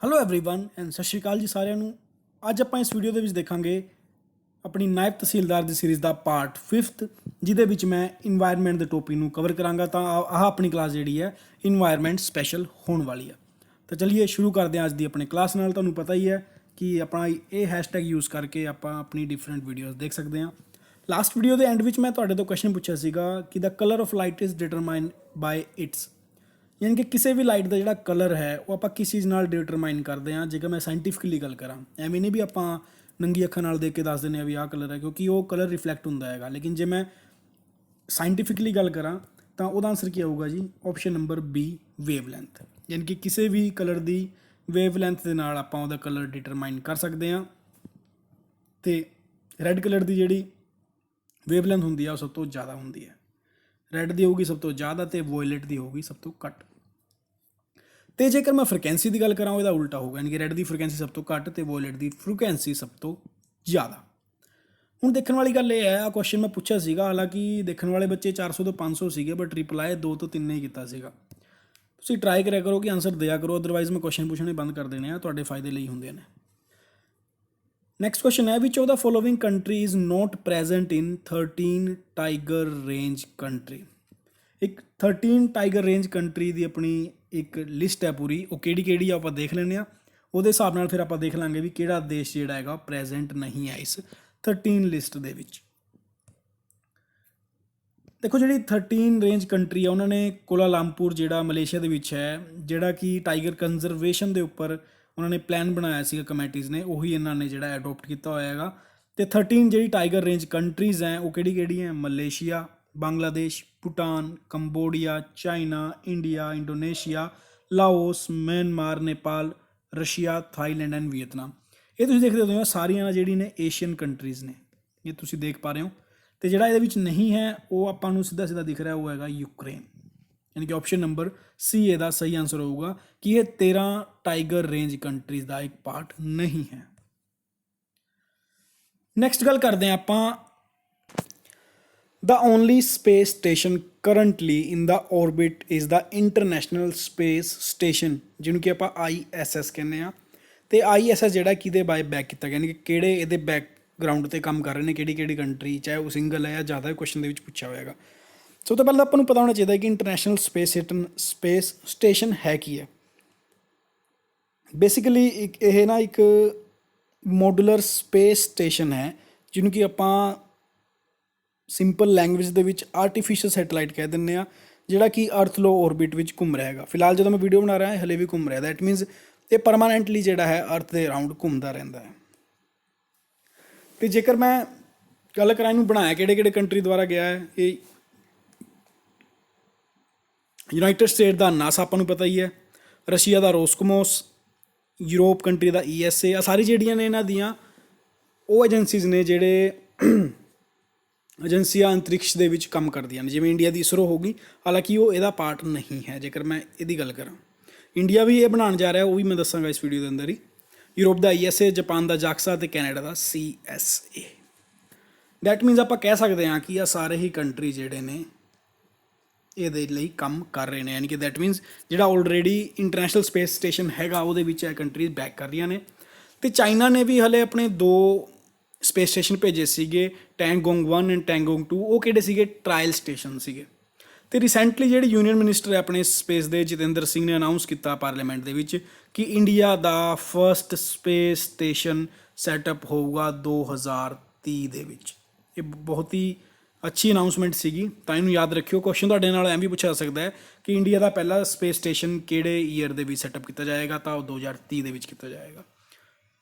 Hello everyone and ਸਤਿ ਸ਼੍ਰੀ ਅਕਾਲ ਜੀ ਸਾਰਿਆਂ ਨੂੰ। ਅੱਜ ਆਪਾਂ ਇਸ ਵੀਡੀਓ ਦੇ ਵਿੱਚ ਦੇਖਾਂਗੇ ਆਪਣੀ ਨਾਇਬ ਤਹਿਸੀਲਦਾਰ ਦੀ ਸੀਰੀਜ਼ ਦਾ ਪਾਰਟ 5th, ਜਿਹਦੇ ਵਿੱਚ ਮੈਂ ਇਨਵਾਇਰਨਮੈਂਟ ਦੇ ਟੌਪਿਕ ਨੂੰ ਕਵਰ ਕਰਾਂਗਾ। ਤਾਂ ਆਹ ਆਪਣੀ ਕਲਾਸ ਜਿਹੜੀ ਹੈ ਇਨਵਾਇਰਨਮੈਂਟ ਸਪੈਸ਼ਲ ਹੋਣ ਵਾਲੀ ਹੈ। ਤਾਂ ਚਲਿਏ ਸ਼ੁਰੂ ਕਰਦੇ ਹਾਂ ਅੱਜ ਦੀ ਆਪਣੀ ਕਲਾਸ ਨਾਲ। ਤੁਹਾਨੂੰ ਪਤਾ ਹੀ ਹੈ ਕਿ ਆਪਣਾ ਇਹ ਹੈਸ਼ਟੈਗ ਯੂਜ਼ ਕਰਕੇ ਆਪਾਂ ਆਪਣੀ ਡਿਫਰੈਂਟ ਵੀਡੀਓਜ਼ ਦੇਖ ਸਕਦੇ ਹਾਂ। ਲਾਸਟ ਵੀਡੀਓ ਦੇ ਐਂਡ ਵਿੱਚ ਮੈਂ ਤੁਹਾਡੇ ਤੋਂ ਕੁਐਸਚਨ ਪੁੱਛਿਆ ਸੀਗਾ ਕਿ the colour of light is determined by its, ਯਾਨੀ ਕਿ ਕਿਸੇ ਵੀ ਲਾਈਟ ਦਾ ਜਿਹੜਾ ਕਲਰ ਹੈ ਉਹ ਆਪਾਂ ਕਿਸ ਚੀਜ਼ ਨਾਲ ਡਿਟਰਮਾਈਨ ਕਰਦੇ ਹਾਂ। ਜੇਕਰ ਮੈਂ ਸਾਇੰਟੀਫਿਕਲੀ ਗੱਲ ਕਰਾਂ, ਐਵੇਂ ਨਹੀਂ ਵੀ ਆਪਾਂ ਨੰਗੀ ਅੱਖਾਂ ਨਾਲ ਦੇਖ ਕੇ ਦੱਸ ਦਿੰਦੇ ਹਾਂ ਵੀ ਆਹ ਕਲਰ ਹੈ, ਕਿਉਂਕਿ ਉਹ ਕਲਰ ਰਿਫਲੈਕਟ ਹੁੰਦਾ ਹੈਗਾ। ਲੇਕਿਨ ਜੇ ਮੈਂ ਸਾਇੰਟੀਫਿਕਲੀ ਗੱਲ ਕਰਾਂ ਤਾਂ ਉਹਦਾ ਆਨਸਰ ਕੀ ਆਊਗਾ ਜੀ? Option number B, wave length. ਯਾਨੀ ਕਿ ਕਿਸੇ ਵੀ ਕਲਰ ਦੀ ਵੇਵ ਲੈਂਥ ਦੇ ਨਾਲ ਆਪਾਂ ਉਹਦਾ ਕਲਰ ਡਿਟਰਮਾਈਨ ਕਰ ਸਕਦੇ ਹਾਂ। ਅਤੇ ਰੈੱਡ ਕਲਰ ਦੀ ਜਿਹੜੀ ਵੇਵ ਲੈਂਥ ਹੁੰਦੀ ਆ ਉਹ ਸਭ ਤੋਂ ਜ਼ਿਆਦਾ ਹੁੰਦੀ ਹੈ। ਰੈੱਡ ਦੀ ਹੋਊਗੀ ਸਭ ਤੋਂ ਜ਼ਿਆਦਾ ਅਤੇ ਵੋਇਲਟ ਦੀ ਹੋਊਗੀ ਸਭ ਤੋਂ ਘੱਟ। ਅਤੇ ਜੇਕਰ ਮੈਂ ਫ੍ਰੀਕੁਐਂਸੀ ਦੀ ਗੱਲ ਕਰਾਂ, ਉਹਦਾ ਉਲਟਾ ਹੋਊਗਾ, ਯਾਨੀ ਕਿ ਰੈੱਡ ਦੀ ਫ੍ਰੀਕੁਐਂਸੀ ਸਭ ਤੋਂ ਘੱਟ ਅਤੇ ਵੋਇਲਟ ਦੀ ਫ੍ਰੀਕੁਐਂਸੀ ਸਭ ਤੋਂ ਜ਼ਿਆਦਾ। ਹੁਣ ਦੇਖਣ ਵਾਲੀ ਗੱਲ ਇਹ ਹੈ, ਆਹ ਕੁਐਸਚਨ ਮੈਂ ਪੁੱਛਿਆ ਸੀਗਾ, ਹਾਲਾਂਕਿ ਦੇਖਣ ਵਾਲੇ ਬੱਚੇ 400 ਤੋਂ 500 ਸੀਗੇ, ਬਟ ਰਿਪਲਾਈ 2 ਤੋਂ 3 ਹੀ ਕੀਤਾ ਸੀਗਾ। ਤੁਸੀਂ ਟਰਾਈ ਕਰਿਆ ਕਰੋ ਕਿ ਆਨਸਰ ਦਿਆ ਕਰੋ, ਅਦਰਵਾਈਜ਼ ਮੈਂ ਕੁਐਸਚਨ ਪੁੱਛਣੇ ਬੰਦ ਕਰ ਦੇਣੇ ਆ, ਤੁਹਾਡੇ ਫਾਇਦੇ ਲਈ ਹੁੰਦੇ ਨੇ। ਨੈਕਸਟ ਕੁਐਸਚਨ ਹੈ, which of the following country is not present in 13 tiger range country. ਇੱਕ 13 ਟਾਈਗਰ ਰੇਂਜ ਕੰਟਰੀ ਦੀ ਆਪਣੀ ਇੱਕ ਲਿਸਟ ਹੈ ਪੂਰੀ, ਉਹ ਕਿਹੜੀ ਕਿਹੜੀ ਆ ਆਪਾਂ ਦੇਖ ਲੈਂਦੇ ਹਾਂ। ਉਹਦੇ ਹਿਸਾਬ ਨਾਲ ਫਿਰ ਆਪਾਂ ਦੇਖ ਲਾਂਗੇ ਵੀ ਕਿਹੜਾ ਦੇਸ਼ ਜਿਹੜਾ ਹੈਗਾ ਪ੍ਰੈਜ਼ੈਂਟ ਨਹੀਂ ਹੈ ਇਸ 13 ਲਿਸਟ ਦੇ ਵਿੱਚ। ਦੇਖੋ, ਜਿਹੜੀ 13 ਰੇਂਜ ਕੰਟਰੀ ਆ, ਉਹਨਾਂ ਨੇ ਕੋਲਾਲੰਪੁਰ ਜਿਹੜਾ ਮਲੇਸ਼ੀਆ ਦੇ ਵਿੱਚ ਹੈ, ਜਿਹੜਾ ਕਿ ਟਾਈਗਰ ਕੰਜ਼ਰਵੇਸ਼ਨ ਦੇ ਉੱਪਰ ਉਹਨਾਂ ਨੇ ਪਲਾਨ ਬਣਾਇਆ ਸੀਗਾ ਕਮੇਟੀਜ਼ ਨੇ, ਉਹੀ ਇਹਨਾਂ ਨੇ ਜਿਹੜਾ ਅਡੋਪਟ ਕੀਤਾ ਹੋਇਆ ਹੈਗਾ। ਅਤੇ 13 ਜਿਹੜੀ ਟਾਈਗਰ ਰੇਂਜ ਕੰਟਰੀਜ਼ ਹੈ ਉਹ ਕਿਹੜੀ ਕਿਹੜੀ ਹੈ? Malaysia, Bangladesh, Bhutan, Cambodia, China, India, Indonesia, Laos, Myanmar, Nepal, Russia, Thailand and Vietnam. ਇਹ ਤੁਸੀਂ ਦੇਖਦੇ ਹੋ ਸਾਰੀਆਂ ਜਿਹੜੀ ਨੇ ਏਸ਼ੀਅਨ ਕੰਟਰੀਜ਼ ਨੇ, ਇਹ ਤੁਸੀਂ ਦੇਖ ਪਾ ਰਹੇ ਹੋ। ਅਤੇ ਜਿਹੜਾ ਇਹਦੇ ਵਿੱਚ ਨਹੀਂ ਹੈ ਉਹ ਆਪਾਂ ਨੂੰ ਸਿੱਧਾ ਸਿੱਧਾ ਦਿਖ ਰਿਹਾ, ਉਹ ਹੈਗਾ ਯੂਕਰੇਨ। ਯਾਨੀ ਕਿ ਆਪਸ਼ਨ ਨੰਬਰ ਸੀ ਇਹਦਾ ਸਹੀ ਆਨਸਰ ਹੋਊਗਾ ਕਿ ਇਹ 13 ਟਾਈਗਰ ਰੇਂਜ ਕੰਟਰੀਜ਼ ਦਾ ਇੱਕ ਪਾਰਟ ਨਹੀਂ ਹੈ। ਨੈਕਸਟ ਗੱਲ ਕਰਦੇ ਹਾਂ ਆਪਾਂ, The only space station currently in the orbit is the International Space Station, ਜਿਹਨੂੰ ਕਿ ਆਪਾਂ ISS ਕਹਿੰਦੇ ਹਾਂ। ਅਤੇ ISS ਜਿਹੜਾ ਕਿਹਦੇ ਬਾਏ ਬੈਕ ਕੀਤਾ ਗਿਆ, ਯਾਨੀ ਕਿ ਕਿਹੜੇ ਇਹਦੇ ਬੈਕਗਰਾਊਂਡ 'ਤੇ ਕੰਮ ਕਰ ਰਹੇ ਨੇ, ਕਿਹੜੀ ਕਿਹੜੀ ਕੰਟਰੀ, ਚਾਹੇ ਉਹ ਸਿੰਗਲ ਹੈ ਜਾਂ ਜ਼ਿਆਦਾ ਕੁਐਸਚਨ ਦੇ ਵਿੱਚ ਪੁੱਛਿਆ ਹੋਏਗਾ। ਸਭ ਤੋਂ ਪਹਿਲਾਂ ਆਪਾਂ ਨੂੰ ਪਤਾ ਹੋਣਾ ਚਾਹੀਦਾ ਕਿ ਇੰਟਰਨੈਸ਼ਨਲ ਸਪੇਸ ਸਟੇਸ਼ਨ ਹੈ ਕੀ ਹੈ। ਬੇਸਿਕਲੀ ਇੱਕ ਮੋਡੂਲਰ ਸਪੇਸ ਸਟੇਸ਼ਨ ਹੈ, ਜਿਹਨੂੰ ਕਿ ਆਪਾਂ ਸਿੰਪਲ ਲੈਂਗੁਏਜ ਦੇ ਵਿੱਚ ਆਰਟੀਫਿਸ਼ੀਅਲ ਸੈਟੇਲਾਈਟ ਕਹਿ ਦਿੰਦੇ ਹਾਂ, ਜਿਹੜਾ ਕਿ ਅਰਥ ਲੋ ਔਰਬਿਟ ਵਿੱਚ ਘੁੰਮ ਰਿਹਾ ਹੈਗਾ। ਫਿਲਹਾਲ ਜਦੋਂ ਮੈਂ ਵੀਡੀਓ ਬਣਾ ਰਿਹਾ ਹਲੇ ਵੀ ਘੁੰਮ ਰਿਹਾ, ਦੈਟ ਮੀਨਸ ਇਹ ਪਰਮਾਨੈਂਟਲੀ ਜਿਹੜਾ ਹੈ ਅਰਥ ਦੇ ਅਰਾਊਂਡ ਘੁੰਮਦਾ ਰਹਿੰਦਾ ਹੈ। ਅਤੇ ਜੇਕਰ ਮੈਂ ਗੱਲ ਕਰਾਂ ਇਹਨੂੰ ਬਣਾਇਆ ਕਿਹੜੇ ਕਿਹੜੇ ਕੰਟਰੀ ਦੁਆਰਾ ਗਿਆ ਹੈ, ਇਹ ਯੂਨਾਈਟਡ ਸਟੇਟ ਦਾ ਨਾਸਾ ਆਪਾਂ ਨੂੰ ਪਤਾ ਹੀ ਹੈ, ਰਸ਼ੀਆ ਦਾ ਰੋਸਕੋਮੋਸ, ਯੂਰੋਪ ਕੰਟਰੀ ਦਾ ESA। ਆ ਸਾਰੀ ਜਿਹੜੀਆਂ ਨੇ ਇਹਨਾਂ ਦੀਆਂ ਉਹ ਏਜੰਸੀਜ਼ ਨੇ ਜਿਹੜੇ ਏਜੰਸੀਆਂ ਅੰਤਰਿਕਸ਼ ਦੇ ਵਿੱਚ ਕੰਮ ਕਰਦੀਆਂ ਨੇ। ਜਿਵੇਂ ਇੰਡੀਆ ਦੀ ISRO ਹੋ ਗਈ, ਹਾਲਾਂਕਿ ਉਹ ਇਹਦਾ ਪਾਰਟ ਨਹੀਂ ਹੈ। ਜੇਕਰ ਮੈਂ ਇਹਦੀ ਗੱਲ ਕਰਾਂ, ਇੰਡੀਆ ਵੀ ਇਹ ਬਣਾਉਣ ਜਾ ਰਿਹਾ, ਉਹ ਵੀ ਮੈਂ ਦੱਸਾਂਗਾ ਇਸ ਵੀਡੀਓ ਦੇ ਅੰਦਰ ਹੀ। ਯੂਰਪ ਦਾ ESA, ਜਾਪਾਨ ਦਾ JAXA ਅਤੇ Canada the CSA। That means ਆਪਾਂ ਕਹਿ ਸਕਦੇ ਹਾਂ ਕਿ ਇਹ ਸਾਰੇ ਹੀ ਕੰਟਰੀ ਜਿਹੜੇ ਨੇ ਇਹਦੇ ਲਈ ਕੰਮ ਕਰ ਰਹੇ ਨੇ, ਯਾਨੀ ਕਿ ਦੈਟ ਮੀਨਸ ਜਿਹੜਾ ਆਲਰੇਡੀ ਇੰਟਰਨੈਸ਼ਨਲ ਸਪੇਸ ਸਟੇਸ਼ਨ ਹੈਗਾ ਉਹਦੇ ਵਿੱਚ ਇਹ ਕੰਟਰੀਜ਼ ਬੈਕ ਕਰ ਰਹੀਆਂ ਨੇ। ਅਤੇ ਚਾਈਨਾ ਨੇ ਵੀ ਹਲੇ ਆਪਣੇ 2 ਸਪੇਸ ਸਟੇਸ਼ਨ ਭੇਜੇ ਸੀਗੇ, ਟੈਂਗੋਂਗ 1 ਐਂਡ ਟੈਂਗੋਂਗ 2। ਉਹ ਕਿਹੜੇ ਸੀਗੇ? ਟਰਾਇਲ ਸਟੇਸ਼ਨ ਸੀਗੇ। ਅਤੇ ਰਿਸੈਂਟਲੀ ਜਿਹੜੇ ਯੂਨੀਅਨ ਮਿਨਿਸਟਰ ਹੈ ਆਪਣੇ ਸਪੇਸ ਦੇ, ਜਤਿੰਦਰ ਸਿੰਘ ਨੇ ਅਨਾਊਂਸ ਕੀਤਾ ਪਾਰਲੀਮੈਂਟ ਦੇ ਵਿੱਚ ਕਿ ਇੰਡੀਆ ਦਾ ਫਸਟ ਸਪੇਸ ਸਟੇਸ਼ਨ ਸੈਟਅਪ ਹੋਊਗਾ 2030 ਦੇ ਵਿੱਚ। ਇਹ ਬਹੁਤ ਹੀ ਅੱਛੀ ਅਨਾਊਂਸਮੈਂਟ ਸੀਗੀ, ਤਾਂ ਇਹਨੂੰ ਯਾਦ ਰੱਖਿਓ। ਕੁਐਸਚਨ ਤੁਹਾਡੇ ਨਾਲ ਐਂ ਵੀ ਪੁੱਛਿਆ ਸਕਦਾ ਹੈ ਕਿ ਇੰਡੀਆ ਦਾ ਪਹਿਲਾ ਸਪੇਸ ਸਟੇਸ਼ਨ ਕਿਹੜੇ ਈਅਰ ਦੇ ਵਿੱਚ ਸੈਟਅਪ ਕੀਤਾ ਜਾਏਗਾ, ਤਾਂ ਉਹ 2030 ਦੇ ਵਿੱਚ ਕੀਤਾ ਜਾਏਗਾ।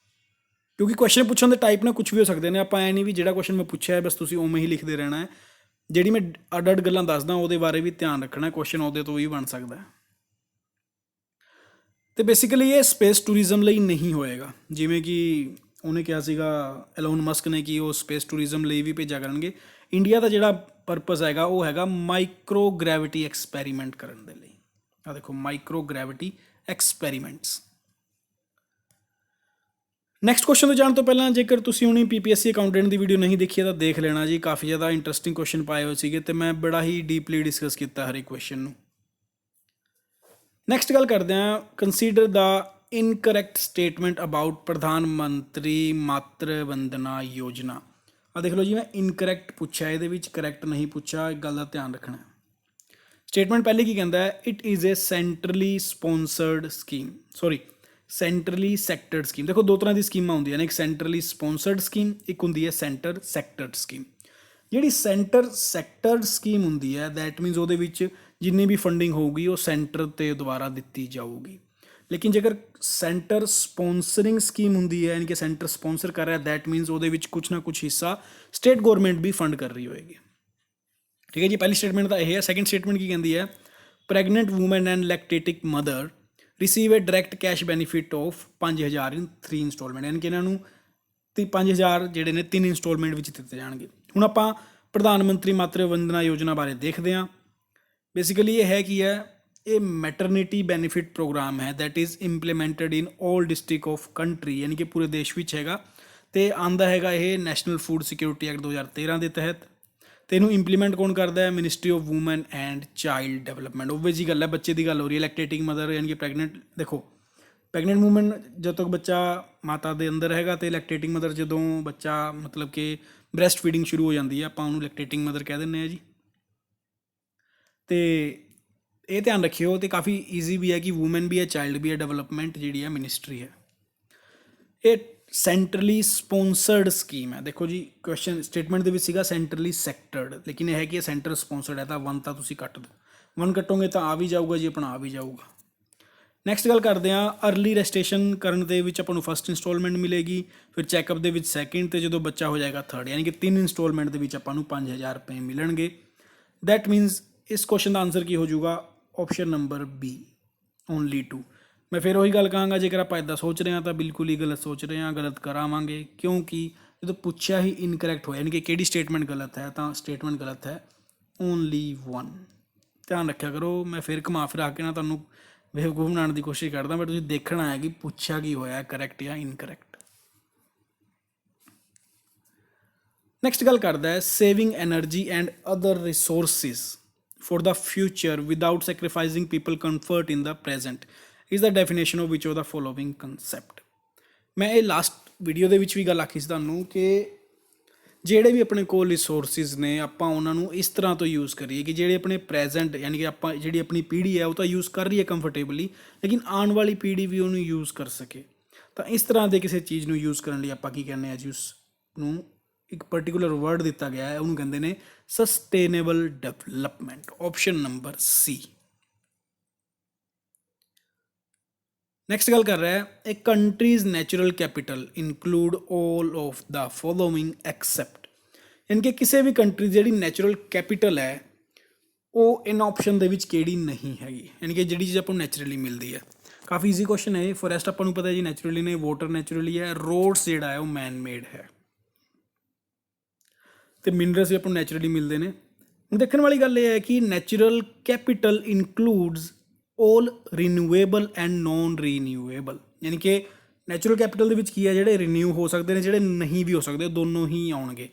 ਕਿਉਂਕਿ ਕੁਐਸਚਨ ਪੁੱਛਣ ਦੇ ਟਾਈਪ ਨਾਲ ਕੁਛ ਵੀ ਹੋ ਸਕਦੇ ਨੇ, ਆਪਾਂ ਐਂ ਨਹੀਂ ਵੀ ਜਿਹੜਾ ਕੁਐਸਚਨ ਮੈਂ ਪੁੱਛਿਆ ਹੈ ਬਸ ਤੁਸੀਂ ਉਵੇਂ ਹੀ ਲਿਖਦੇ ਰਹਿਣਾ ਹੈ। ਜਿਹੜੀ ਮੈਂ ਅੱਡ ਅੱਡ ਗੱਲਾਂ ਦੱਸਦਾ ਉਹਦੇ ਬਾਰੇ ਵੀ ਧਿਆਨ ਰੱਖਣਾ, ਕੁਐਸਚਨ ਉਹਦੇ ਤੋਂ ਵੀ ਬਣ ਸਕਦਾ। ਅਤੇ ਬੇਸਿਕਲੀ ਇਹ ਸਪੇਸ ਟੂਰਿਜ਼ਮ ਲਈ ਨਹੀਂ ਹੋਏਗਾ, ਜਿਵੇਂ ਕਿ ਉਹਨੇ ਕਿਹਾ ਸੀਗਾ ਐਲੋਨ ਮਸਕ ਨੇ ਕਿ ਉਹ ਸਪੇਸ ਟੂਰਿਜ਼ਮ ਲਈ ਵੀ ਭੇਜਿਆ ਕਰਨਗੇ। ਇੰਡੀਆ ਦਾ ਜਿਹੜਾ ਪਰਪਸ ਹੈਗਾ ਉਹ ਹੈਗਾ ਮਾਈਕਰੋ ਗ੍ਰੈਵਿਟੀ ਐਕਸਪੈਰੀਮੈਂਟ ਕਰਨ ਦੇ ਲਈ। ਆਹ ਦੇਖੋ, micro gravity experiments. Next question ਤੋਂ ਜਾਣ ਤੋਂ ਪਹਿਲਾਂ ਜੇਕਰ ਤੁਸੀਂ ਹੁਣੀ PPSC ਅਕਾਊਂਟੈਂਟ ਦੀ ਵੀਡੀਓ ਨਹੀਂ ਦੇਖੀ ਤਾਂ ਦੇਖ ਲੈਣਾ ਜੀ, ਕਾਫੀ ਜ਼ਿਆਦਾ ਇੰਟਰਸਟਿੰਗ ਕੁਐਸਚਨ ਪਾਏ ਹੋਏ ਸੀਗੇ ਅਤੇ ਮੈਂ ਬੜਾ ਹੀ ਡੀਪਲੀ ਡਿਸਕਸ ਕੀਤਾ ਹਰ ਇੱਕ ਕੁਐਸਚਨ ਨੂੰ। ਨੈਕਸਟ ਗੱਲ ਕਰਦੇ ਹਾਂ, consider the incorrect statement about ਪ੍ਰਧਾਨ ਮੰਤਰੀ ਮਾਤਰ ਵੰਦਨਾ ਯੋਜਨਾ। ਆ ਦੇਖ ਲਓ ਜੀ, ਮੈਂ ਇਨਕਰੈਕਟ ਪੁੱਛਿਆ, ਇਹਦੇ ਵਿੱਚ ਕਰੈਕਟ ਨਹੀਂ ਪੁੱਛਿਆ, ਇੱਕ ਗੱਲ ਦਾ ਧਿਆਨ ਰੱਖਣਾ। ਸਟੇਟਮੈਂਟ ਪਹਿਲੇ ਕੀ ਕਹਿੰਦਾ ਹੈ, it is a centrally sponsored scheme, sorry centrally sectored scheme. ਦੇਖੋ ਦੋ ਤਰ੍ਹਾਂ ਦੀ ਸਕੀਮਾਂ ਹੁੰਦੀਆਂ ਨੇ, ਇੱਕ ਸੈਂਟਰਲੀ ਸਪੋਂਸਰਡ ਸਕੀਮ, ਇੱਕ ਹੁੰਦੀ ਹੈ ਸੈਂਟਰ ਸੈਕਟਰਡ ਸਕੀਮ। ਜਿਹੜੀ ਸੈਂਟਰ ਸੈਕਟਰਡ ਸਕੀਮ ਹੁੰਦੀ ਹੈ ਦੈਟ ਮੀਨਸ ਉਹਦੇ ਵਿੱਚ ਜਿੰਨੀ ਵੀ ਫੰਡਿੰਗ ਹੋਊਗੀ ਉਹ ਸੈਂਟਰ ਤੇ ਦੁਆਰਾ ਦਿੱਤੀ ਜਾਊਗੀ। ਲੇਕਿਨ ਜੇਕਰ ਸੈਂਟਰ ਸਪੋਂਸਰਿੰਗ ਸਕੀਮ ਹੁੰਦੀ ਹੈ, ਯਾਨੀ ਕਿ ਸੈਂਟਰ ਸਪੋਂਸਰ ਕਰ ਰਿਹਾ, ਦੈਟ ਮੀਨਸ ਉਹਦੇ ਵਿੱਚ ਕੁਛ ਨਾ ਕੁਛ ਹਿੱਸਾ ਸਟੇਟ ਗੌਰਮੈਂਟ ਵੀ ਫੰਡ ਕਰ ਰਹੀ ਹੋਏਗੀ। ਠੀਕ ਹੈ ਜੀ, ਪਹਿਲੀ ਸਟੇਟਮੈਂਟ ਤਾਂ ਇਹ ਹੈ। ਸੈਕਿੰਡ ਸਟੇਟਮੈਂਟ ਕੀ ਕਹਿੰਦੀ ਹੈ, pregnant woman and lactating mother receive a direct cash benefit of 5000 in 3 instalment, ਯਾਨੀ ਕਿ ਇਹਨਾਂ ਨੂੰ 5000 ਜਿਹੜੇ ਨੇ 3 ਇੰਸਟਾਲਮੈਂਟ ਵਿੱਚ ਦਿੱਤੇ ਜਾਣਗੇ। ਹੁਣ ਆਪਾਂ ਪ੍ਰਧਾਨ ਮੰਤਰੀ ਮਾਤਰ ਵੰਦਨਾ ਯੋਜਨਾ ਬਾਰੇ ਦੇਖਦੇ ਹਾਂ। ਬੇਸਿਕਲੀ ਇਹ ਹੈ ਕੀ ਹੈ, ਇਹ ਮੈਟਰਨਿਟੀ ਬੈਨੀਫਿਟ ਪ੍ਰੋਗਰਾਮ ਹੈ that is implemented in all district of country, ਯਾਨੀ ਕਿ ਪੂਰੇ ਦੇਸ਼ ਵਿੱਚ ਹੈਗਾ ਅਤੇ ਆਉਂਦਾ ਹੈਗਾ ਇਹ ਨੈਸ਼ਨਲ ਫੂਡ ਸਿਕਿਉਰਿਟੀ ਐਕਟ 2013 ਦੇ ਤਹਿਤ। ਅਤੇ ਇਹਨੂੰ ਇੰਪਲੀਮੈਂਟ ਕੌਣ ਕਰਦਾ ਹੈ, ministry of woman and child development. Obvious ਜੀ ਗੱਲ ਹੈ, ਬੱਚੇ ਦੀ ਗੱਲ ਹੋ ਰਹੀ ਹੈ, ਲੈਕਟੇਟਿੰਗ ਮਦਰ ਯਾਨੀ ਕਿ ਪ੍ਰੈਗਨੈਂਟ। ਦੇਖੋ ਪ੍ਰੈਗਨੈਂਟ ਵੂਮਨ ਜਦੋਂ ਤੱਕ ਬੱਚਾ ਮਾਤਾ ਦੇ ਅੰਦਰ ਹੈਗਾ, ਅਤੇ ਲੈਕਟੇਟਿੰਗ ਮਦਰ ਜਦੋਂ ਬੱਚਾ ਮਤਲਬ ਕਿ ਬ੍ਰੈਸਟ ਫੀਡਿੰਗ ਸ਼ੁਰੂ ਹੋ ਜਾਂਦੀ ਹੈ, ਆਪਾਂ ਉਹਨੂੰ ਲੈਕਟੇਟਿੰਗ ਮਦਰ ਕਹਿ ਦਿੰਦੇ ਹਾਂ ਜੀ। ਅਤੇ ਇਹ ਧਿਆਨ ਰੱਖਿਓ, ਅਤੇ ਕਾਫੀ ਈਜ਼ੀ ਵੀ ਹੈ ਕਿ ਵੂਮਨ ਵੀ ਹੈ ਚਾਈਲਡ ਵੀ ਹੈ, ਡਿਵੈਲਪਮੈਂਟ ਜਿਹੜੀ ਹੈ ਮਿਨਿਸਟਰੀ ਹੈ। ਇਹ ਸੈਂਟਰਲੀ ਸਪੋਂਸਰਡ ਸਕੀਮ ਹੈ। ਦੇਖੋ ਜੀ ਕੁਐਸਚਨ ਸਟੇਟਮੈਂਟ ਦੇ ਵਿੱਚ ਸੀਗਾ ਸੈਂਟਰਲੀ ਸੈਕਟਰਡ, ਲੇਕਿਨ ਇਹ ਹੈ ਕਿ ਸੈਂਟਰ ਸਪੋਂਸਰਡ ਹੈ, ਤਾਂ 1 ਤਾਂ ਤੁਸੀਂ ਕੱਟ ਦਿਓ। 1 ਕੱਟੋਗੇ ਤਾਂ ਆ ਵੀ ਜਾਊਗਾ ਜੀ, ਆਪਣਾ ਆ ਵੀ ਜਾਊਗਾ। ਨੈਕਸਟ ਗੱਲ ਕਰਦੇ ਹਾਂ, ਅਰਲੀ ਰਜਿਸਟ੍ਰੇਸ਼ਨ ਕਰਨ ਦੇ ਵਿੱਚ ਆਪਾਂ ਨੂੰ ਫਸਟ ਇੰਸਟਾਲਮੈਂਟ ਮਿਲੇਗੀ, ਫਿਰ ਚੈੱਕਅਪ ਦੇ ਵਿੱਚ ਸੈਕਿੰਡ, ਅਤੇ ਜਦੋਂ ਬੱਚਾ ਹੋ ਜਾਏਗਾ ਥਰਡ, ਯਾਨੀ ਕਿ 3 ਇੰਸਟਾਲਮੈਂਟ ਦੇ ਵਿੱਚ ਆਪਾਂ ਨੂੰ 5000 ਰੁਪਏ ਮਿਲਣਗੇ। ਦੈਟ ਮੀਨਸ ਇਸ ਕੁਐਸਚਨ ਦਾ ਆਨਸਰ ਕੀ ਹੋ ਜਾਊਗਾ, ਆਪਸ਼ਨ ਨੰਬਰ ਬੀ, ਓਨਲੀ 2। ਮੈਂ ਫਿਰ ਉਹੀ ਗੱਲ ਕਹਾਂਗਾ, ਜੇਕਰ ਆਪਾਂ ਇੱਦਾਂ ਸੋਚ ਰਹੇ ਹਾਂ ਤਾਂ ਬਿਲਕੁਲ ਹੀ ਗਲਤ ਸੋਚ ਰਹੇ ਹਾਂ, ਗਲਤ ਕਰਾਵਾਂਗੇ, ਕਿਉਂਕਿ ਜਦੋਂ ਪੁੱਛਿਆ ਹੀ ਇਨਕਰੈਕਟ ਹੋਇਆ, ਯਾਨੀ ਕਿ ਕਿਹੜੀ ਸਟੇਟਮੈਂਟ ਗਲਤ ਹੈ, ਤਾਂ ਸਟੇਟਮੈਂਟ ਗਲਤ ਹੈ ਓਨਲੀ 1। ਧਿਆਨ ਰੱਖਿਆ ਕਰੋ, ਮੈਂ ਫਿਰ ਘੁਮਾ ਫਿਰਾ ਕੇ ਨਾ ਤੁਹਾਨੂੰ ਬੇਵਕੂਫ ਬਣਾਉਣ ਦੀ ਕੋਸ਼ਿਸ਼ ਕਰਦਾ, ਬਟ ਤੁਸੀਂ ਦੇਖਣਾ ਹੈ ਕਿ ਪੁੱਛਿਆ ਕੀ ਹੋਇਆ, ਕਰੈਕਟ ਜਾਂ ਇਨਕਰੈਕਟ। ਨੈਕਸਟ ਗੱਲ ਕਰਦਾ ਹੈ, saving energy and other resources for the future without sacrificing people comfort in the present is the definition of which of the following concept. मैं ये लास्ट वीडियो ਦੇ ਵਿੱਚ ਵੀ ਗੱਲ ਆਖੀ ਸੀ ਤੁਹਾਨੂੰ ਕਿ ਜਿਹੜੇ ਵੀ ਆਪਣੇ ਕੋਲ ਰਿਸੋਰਸਿਸ ਨੇ ਆਪਾਂ ਉਹਨਾਂ ਨੂੰ ਇਸ ਤਰ੍ਹਾਂ ਤੋਂ ਯੂਜ਼ ਕਰੀਏ ਕਿ ਜਿਹੜੇ ਆਪਣੇ ਪ੍ਰੈਜ਼ੈਂਟ ਯਾਨੀ ਕਿ ਆਪਾਂ ਜਿਹੜੀ ਆਪਣੀ ਪੀੜ੍ਹੀ ਹੈ ਉਹ ਤਾਂ ਯੂਜ਼ ਕਰ ਰਹੀ ਹੈ ਕੰਫਰਟੇਬਲੀ, ਲੇਕਿਨ ਆਉਣ ਵਾਲੀ ਪੀੜ੍ਹੀ ਵੀ ਉਹਨੂੰ ਯੂਜ਼ ਕਰ ਸਕੇ। ਤਾਂ ਇਸ ਤਰ੍ਹਾਂ ਦੇ ਕਿਸੇ ਚੀਜ਼ ਨੂੰ ਯੂਜ਼ ਕਰਨ ਲਈ ਆਪਾਂ ਕੀ ਕਹਿੰਦੇ ਹਾਂ ਜੀ, ਉਸ ਨੂੰ ਇੱਕ ਪਰਟੀਕੂਲਰ ਵਰਡ ਦਿੱਤਾ ਗਿਆ ਹੈ, ਉਹਨੂੰ ਕਹਿੰਦੇ ਨੇ sustainable development, option number C. Next ਗੱਲ ਕਰ ਰਿਹਾ ਹੈ, a country's natural capital include all of the following except, ਯਾਨੀ ਕਿ ਕਿਸੇ ਵੀ ਕੰਟਰੀ ਦੀ ਜਿਹੜੀ ਨੈਚੁਰਲ ਕੈਪੀਟਲ ਹੈ ਉਹ ਇਨ ਆਪਸ਼ਨ ਦੇ ਵਿੱਚ ਕਿਹੜੀ ਨਹੀਂ ਹੈਗੀ, ਯਾਨੀ ਕਿ ਜਿਹੜੀ ਚੀਜ਼ ਆਪਾਂ ਨੂੰ ਨੈਚੁਰਲੀ ਮਿਲਦੀ ਹੈ। ਕਾਫੀ ਈਜ਼ੀ ਕੁਐਸਚਨ ਹੈ। ਫੋਰੈਸਟ ਆਪਾਂ ਨੂੰ ਪਤਾ ਜੀ ਨੈਚੁਰਲੀ ਨੇ, ਵਾਟਰ ਨੈਚੁਰਲੀ ਹੈ, ਰੋਡਸ ਜਿਹੜਾ ਹੈ ਉਹ ਮੈਨ ਮੇਡ ਹੈ, ਅਤੇ ਮਿਨਰਲਸ ਵੀ ਆਪਾਂ ਨੂੰ ਨੈਚੁਰਲੀ ਮਿਲਦੇ ਨੇ। ਹੁਣ ਦੇਖਣ ਵਾਲੀ ਗੱਲ ਇਹ ਹੈ ਕਿ natural capital includes all renewable and non renewable, ਯਾਨੀ ਕਿ ਨੈਚੁਰਲ ਕੈਪੀਟਲ ਦੇ ਵਿੱਚ ਕੀ ਹੈ, ਜਿਹੜੇ ਰੀਨਿਊ ਹੋ ਸਕਦੇ ਨੇ, ਜਿਹੜੇ ਨਹੀਂ ਵੀ ਹੋ ਸਕਦੇ, ਦੋਨੋਂ ਹੀ ਆਉਣਗੇ,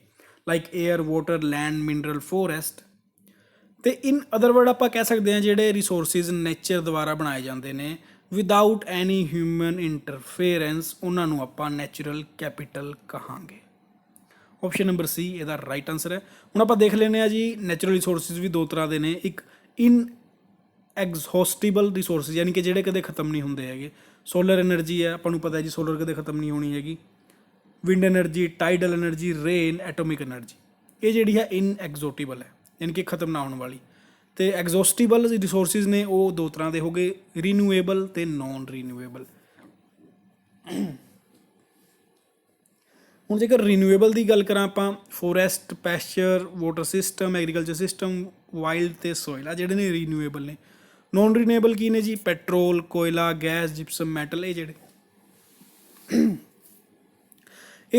like air, water, land, mineral, forest. ਅਤੇ ਇਨ ਅਦਰ ਵਰਡ ਆਪਾਂ ਕਹਿ ਸਕਦੇ ਹਾਂ ਜਿਹੜੇ ਰਿਸੋਰਸਿਸ ਨੇਚਰ ਦੁਆਰਾ ਬਣਾਏ ਜਾਂਦੇ ਨੇ ਵਿਦਾਊਟ ਐਨੀ ਹਿਊਮਨ ਇੰਟਰਫੇਰੈਂਸ, ਉਹਨਾਂ ਨੂੰ ਆਪਾਂ ਨੈਚੁਰਲ ਕੈਪੀਟਲ ਕਹਾਂਗੇ। ਆਪਸ਼ਨ ਨੰਬਰ ਸੀ ਇਹਦਾ ਰਾਈਟ ਆਨਸਰ ਹੈ। ਹੁਣ ਆਪਾਂ ਦੇਖ ਲੈਂਦੇ ਹਾਂ ਜੀ, ਨੈਚੁਰਲ ਰਿਸੋਰਸਿਸ ਵੀ ਦੋ ਤਰ੍ਹਾਂ ਦੇ ਨੇ, ਇੱਕ ਇਨ ਐਗਜ਼ੌਸਟੀਬਲ ਰਿਸੋਰਸਿਸ ਯਾਨੀ ਕਿ ਜਿਹੜੇ ਕਦੇ ਖਤਮ ਨਹੀਂ ਹੁੰਦੇ ਹੈਗੇ। ਸੋਲਰ ਐਨਰਜੀ ਹੈ, ਆਪਾਂ ਨੂੰ ਪਤਾ ਹੈ ਜੀ ਸੋਲਰ ਕਦੇ ਖਤਮ ਨਹੀਂ ਹੋਣੀ ਹੈਗੀ। Wind energy, tidal energy, rain, atomic energy, ਇਹ ਜਿਹੜੀ ਹੈ ਇਨ ਐਗਜ਼ੌਸਟੀਬਲ ਹੈ, ਯਾਨੀ ਕਿ ਖਤਮ ਨਾ ਹੋਣ ਵਾਲੀ। ਅਤੇ ਐਗਜ਼ੌਸਟੀਬਲ ਰਿਸੋਰਸਿਸ ਨੇ ਉਹ ਦੋ ਤਰ੍ਹਾਂ ਦੇ ਹੋ ਗਏ, ਰੀਨਿਊਏਬਲ ਅਤੇ ਨੋਨ ਰੀਨਿਊਏਬਲ। ਹੁਣ ਜੇਕਰ ਰੀਨਿਊਏਬਲ ਦੀ ਗੱਲ ਕਰਾਂ ਆਪਾਂ, forest, pasture, water system, agriculture system, wild ਅਤੇ ਸੋਇਲ, ਆ ਜਿਹੜੇ ਨੇ ਰੀਨਿਊਏਬਲ ਨੇ। ਨੋਨ ਰੀਨਿਊਏਬਲ ਕੀ ਨੇ ਜੀ, ਪੈਟਰੋਲ, ਕੋਇਲਾ, ਗੈਸ, ਜਿਪਸਮ, ਮੈਟਲ, ਇਹ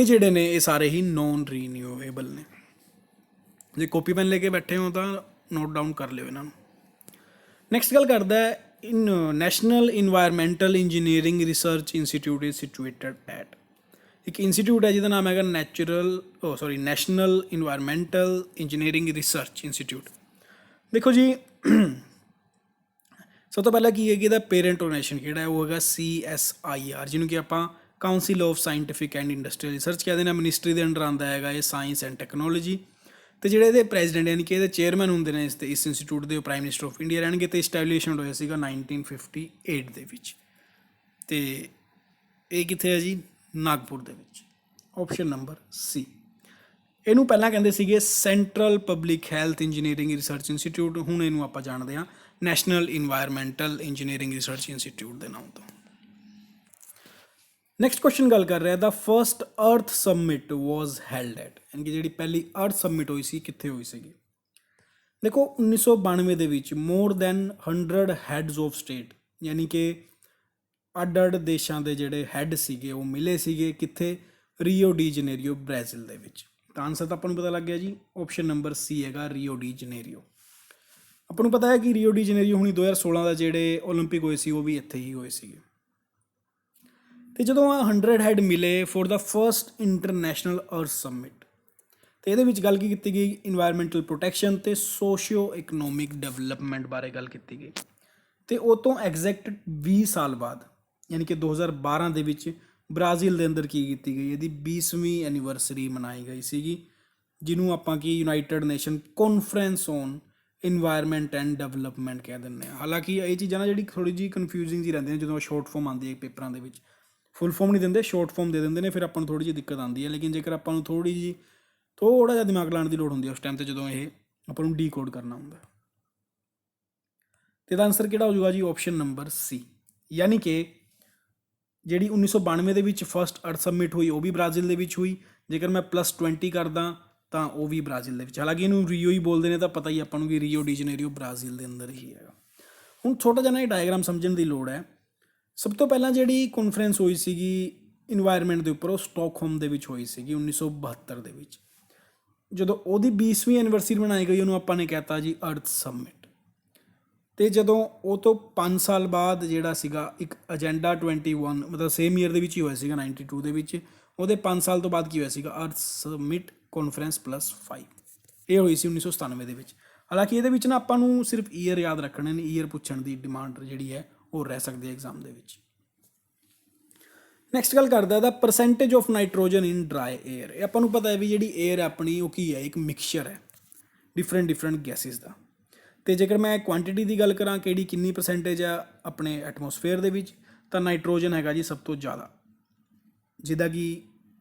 ਜਿਹੜੇ ਨੇ ਇਹ ਸਾਰੇ ਹੀ ਨੋਨ ਰੀਨਿਊਏਬਲ ਨੇ। ਜੇ ਕਾਪੀ ਪੈਨ ਲੈ ਕੇ ਬੈਠੇ ਹੋ ਤਾਂ ਨੋਟ ਡਾਊਨ ਕਰ ਲਿਓ ਇਹਨਾਂ ਨੂੰ। ਨੈਕਸਟ ਗੱਲ ਕਰਦਾ ਹੈ, national environmental engineering research institute is situated at, ਇੱਕ ਇੰਸਟੀਟਿਊਟ ਹੈ ਜਿਹਦਾ ਨਾਮ ਹੈਗਾ national environmental engineering research institute. ਦੇਖੋ ਜੀ ਸਭ ਤੋਂ ਪਹਿਲਾਂ ਕੀ ਹੈ ਕਿ ਇਹਦਾ ਪੇਰੈਂਟ ਆਰਗੇਨਾਈਜੇਸ਼ਨ ਕਿਹੜਾ ਹੈ, ਉਹ ਹੈਗਾ CSIR, ਜਿਹਨੂੰ ਕਿ ਆਪਾਂ council of scientific and industrial research ਕਹਿੰਦੇ ਨੇ। ਮਿਨਿਸਟਰੀ ਦੇ ਅੰਡਰ ਆਉਂਦਾ ਹੈਗਾ ਇਹ ਸਾਇੰਸ ਐਂਡ ਟੈਕਨੋਲੋਜੀ। ਤੇ ਜਿਹੜੇ ਇਹਦੇ ਪ੍ਰੈਜ਼ੀਡੈਂਟ ਯਾਨੀ ਕਿ ਇਹਦੇ ਚੇਅਰਮੈਨ ਹੁੰਦੇ ਨੇ ਇਸ ਇੰਸਟੀਚਿਊਟ ਦੇ, ਉਹ ਪ੍ਰਾਈਮ ਮਿਨਿਸਟਰ ਆਫ ਇੰਡੀਆ ਰਹਿਣਗੇ। ਤੇ ਇਸਟੈਬਲਿਸ਼ਮੈਂਟ ਹੋਇਆ ਸੀਗਾ 1958 ਦੇ ਵਿੱਚ। ਤੇ ਇਹ ਕਿੱਥੇ ਹੈ ਜੀ, ਨਾਗਪੁਰ ਦੇ ਵਿੱਚ। ਆਪਸ਼ਨ ਨੰਬਰ ਸੀ। ਇਹਨੂੰ ਪਹਿਲਾਂ ਕਹਿੰਦੇ ਸੀਗੇ central public health engineering research institute, ਹੁਣ ਇਹਨੂੰ ਆਪਾਂ ਜਾਣਦੇ ਹਾਂ national environmental engineering research institute ਦੇ ਨਾਮ ਤੋਂ। ਨੈਕਸਟ ਕੁਐਸਚਨ ਗੱਲ ਕਰ ਰਿਹਾ ਦਾ ਫਰਸਟ ਅਰਥ ਸਮਿਟ ਵਾਜ਼ ਹੈਲਡ ਐਟ, ਯਾਨੀ ਕਿ ਜਿਹੜੀ ਪਹਿਲੀ ਅਰਥ ਸਮਿਟ ਹੋਈ ਸੀ ਕਿੱਥੇ ਹੋਈ ਸੀਗੀ। ਦੇਖੋ 1992 ਦੇ ਵਿੱਚ more than 100 heads of state, ਯਾਨੀ ਕਿ ਅੱਡ-ਅੱਡ ਦੇਸ਼ਾਂ ਦੇ ਜਿਹੜੇ ਹੈੱਡ ਸੀਗੇ ਉਹ ਮਿਲੇ ਸੀਗੇ ਕਿੱਥੇ, ਰੀਓ ਡੀ ਜਨੇਰੀਓ ਬ੍ਰਾਜ਼ੀਲ ਦੇ ਵਿੱਚ। ਤਾਂ ਆਨਸਰ ਤਾਂ ਆਪਾਂ ਨੂੰ ਪਤਾ ਲੱਗ ਗਿਆ ਜੀ, ਆਪਸ਼ਨ ਨੰਬਰ ਸੀ ਹੈਗਾ ਰੀਓ ਡੀ ਜਨੇਰੀਓ। ਆਪਾਂ ਨੂੰ ਪਤਾ ਹੈ ਕਿ ਰੀਓ ਡੀ ਜਨੇਰੀਓ ਹੁਣੀ 2016 ਦਾ ਜਿਹੜੇ ਓਲੰਪਿਕ ਹੋਏ ਸੀ ਉਹ ਵੀ ਇੱਥੇ ਹੀ ਹੋਏ ਸੀਗੇ। ਤੇ ਜਦੋਂ 100 ਹੈਡ ਮਿਲੇ ਫॉर ਦਾ ਫਰਸਟ ਇੰਟਰਨੈਸ਼ਨਲ ਅਰਥ ਸਮਿਟ, ਤੇ ਇਹਦੇ ਵਿੱਚ ਗੱਲ ਕੀ ਕੀਤੀ ਗਈ, ਇਨਵਾਇਰਮੈਂਟਲ ਪ੍ਰੋਟੈਕਸ਼ਨ ਤੇ ਸੋਸ਼ੀਓ ਇਕਨੋਮਿਕ ਡਿਵੈਲਪਮੈਂਟ ਬਾਰੇ ਗੱਲ ਕੀਤੀ ਗਈ। ਤੇ ਉਹ ਤੋਂ ਐਗਜ਼ੈਕਟ 20 ਸਾਲ ਬਾਅਦ ਯਾਨੀ ਕਿ 2012 ਦੇ ਵਿੱਚ ਬ੍ਰਾਜ਼ੀਲ ਦੇ ਅੰਦਰ ਕੀ ਕੀਤੀ ਗਈ, ਇਹਦੀ 20ਵੀਂ ਐਨੀਵਰਸਰੀ ਮਨਾਈ ਗਈ ਸੀਗੀ, ਜਿਹਨੂੰ ਆਪਾਂ ਕੀ United Nation conference on environment and development ਕਹਿ ਦਿੰਦੇ ਹਾਂ। ਹਾਲਾਂਕਿ ਇਹ ਚੀਜ਼ਾਂ ਨਾ ਜਿਹੜੀ ਥੋੜ੍ਹੀ ਜਿਹੀ ਕਨਫਿਊਜ਼ਿੰਗ ਜੀ ਰਹਿੰਦੀਆਂ ਜਦੋਂ ਸ਼ਾਰਟ ਫਾਰਮ ਆਉਂਦੀ ਹੈ ਪੇਪਰਾਂ ਦੇ ਵਿੱਚ, ਫੁੱਲ ਫਾਰਮ ਨਹੀਂ ਦਿੰਦੇ, ਸ਼ਾਰਟ ਫਾਰਮ ਦੇ ਦਿੰਦੇ ਨੇ, ਫਿਰ ਆਪਾਂ ਨੂੰ ਥੋੜ੍ਹੀ ਜਿਹੀ ਦਿੱਕਤ ਆਉਂਦੀ ਹੈ। ਲੇਕਿਨ ਜੇਕਰ ਆਪਾਂ ਨੂੰ ਥੋੜ੍ਹਾ ਜਿਹਾ ਦਿਮਾਗ ਲਾਉਣ ਦੀ ਲੋੜ ਹੁੰਦੀ ਹੈ ਉਸ ਟਾਈਮ 'ਤੇ ਜਦੋਂ ਇਹ ਆਪਾਂ ਨੂੰ ਡੀਕੋਡ ਕਰਨਾ ਹੁੰਦਾ। ਤੇ ਇਹਦਾ ਆਨਸਰ ਕਿਹੜਾ ਹੋ ਜਾਊਗਾ ਜੀ, ਆਪਸ਼ਨ ਨੰਬਰ ਸੀ। ਯਾਨੀ ਕਿ ਜਿਹੜੀ 1992 ਦੇ ਵਿੱਚ ਫਸਟ ਅਰਥ ਸਮਿਟ ਹੋਈ ਉਹ ਵੀ ਬ੍ਰਾਜ਼ੀਲ ਦੇ ਵਿੱਚ ਹੋਈ। ਜੇਕਰ ਮੈਂ +20 ਕਰਦਾ ਤਾਂ ਉਹ ਵੀ ਬ੍ਰਾਜ਼ੀਲ ਦੇ ਵਿੱਚ। ਹਾਲਾਂਕਿ ਇਹਨੂੰ ਰੀਓ ਹੀ ਬੋਲਦੇ ਨੇ, ਤਾਂ ਪਤਾ ਹੀ ਆਪਾਂ ਨੂੰ ਕਿ ਰੀਓ ਡੀ ਜਨੇਰੀਓ ਬ੍ਰਾਜ਼ੀਲ ਦੇ ਅੰਦਰ ਹੀ ਹੈਗਾ। ਹੁਣ ਛੋਟਾ ਜਿਹਾ ਨਾ ਇਹ ਡਾਇਗਰਾਮ ਸਮਝਣ ਦੀ ਲੋੜ ਹੈ। ਸਭ ਤੋਂ ਪਹਿਲਾਂ ਜਿਹੜੀ ਕਾਨਫਰੰਸ ਹੋਈ ਸੀਗੀ ਇਨਵਾਇਰਮੈਂਟ ਦੇ ਉੱਪਰ, ਉਹ ਸਟਾਕਹੋਮ ਦੇ ਵਿੱਚ ਹੋਈ ਸੀਗੀ 1972 ਦੇ ਵਿੱਚ। ਜਦੋਂ ਉਹਦੀ 20ਵੀਂ ਐਨੀਵਰਸਰੀ ਮਨਾਈ ਗਈ ਉਹਨੂੰ ਆਪਾਂ ਨੇ ਕਹਿਤਾ ਜੀ ਅਰਥ ਸਮਿਟ। ਤੇ ਜਦੋਂ ਉਹ ਤੋਂ 5 ਸਾਲ ਬਾਅਦ ਜਿਹੜਾ ਸੀਗਾ ਇੱਕ ਏਜੰਡਾ 21, ਮਤਲਬ ਸੇਮ ਈਅਰ ਦੇ ਵਿੱਚ ਹੀ ਹੋਇਆ ਸੀਗਾ 92 ਦੇ ਵਿੱਚ, ਉਹਦੇ 5 ਸਾਲ ਤੋਂ ਬਾਅਦ ਕੀ ਹੋਇਆ ਸੀਗਾ ਅਰਥ ਸਮਿਟ ਕਾਨਫਰੰਸ +5, ਇਹ ਹੋਈ ਸੀ 1997 ਦੇ ਵਿੱਚ। ਹਾਲਾਂਕਿ ਇਹਦੇ ਵਿੱਚ ਨਾ ਆਪਾਂ ਨੂੰ ਸਿਰਫ ਈਅਰ ਯਾਦ ਰੱਖਣੇ ਨੇ, ਈਅਰ ਪੁੱਛਣ ਦੀ ਡਿਮਾਂਡ ਜਿਹੜੀ ਹੈ ਉਹ ਰਹਿ ਸਕਦੀ ਹੈ ਐਗਜ਼ਾਮ ਦੇ ਵਿੱਚ। ਨੈਕਸਟ ਗੱਲ ਕਰਦਾ the percentage of nitrogen in dry air. ਇਹ ਆਪਾਂ ਨੂੰ ਪਤਾ ਹੈ ਵੀ ਜਿਹੜੀ ਏਅਰ ਆਪਣੀ ਉਹ ਕੀ ਹੈ, ਇੱਕ ਮਿਕਸਚਰ ਹੈ ਡਿਫਰੈਂਟ ਗੈਸਿਸ ਦਾ। ਤੇ ਜੇਕਰ ਮੈਂ ਕੁਆਂਟੀਟੀ ਦੀ ਗੱਲ ਕਰਾਂ ਕਿਹੜੀ ਕਿੰਨੀ ਪਰਸੈਂਟੇਜ ਆ ਆਪਣੇ ਐਟਮੋਸਫੇਅਰ ਦੇ ਵਿੱਚ, ਤਾਂ ਨਾਈਟ੍ਰੋਜਨ ਹੈਗਾ ਜੀ ਸਭ ਤੋਂ ਜ਼ਿਆਦਾ, ਜਿਹਦਾ ਕਿ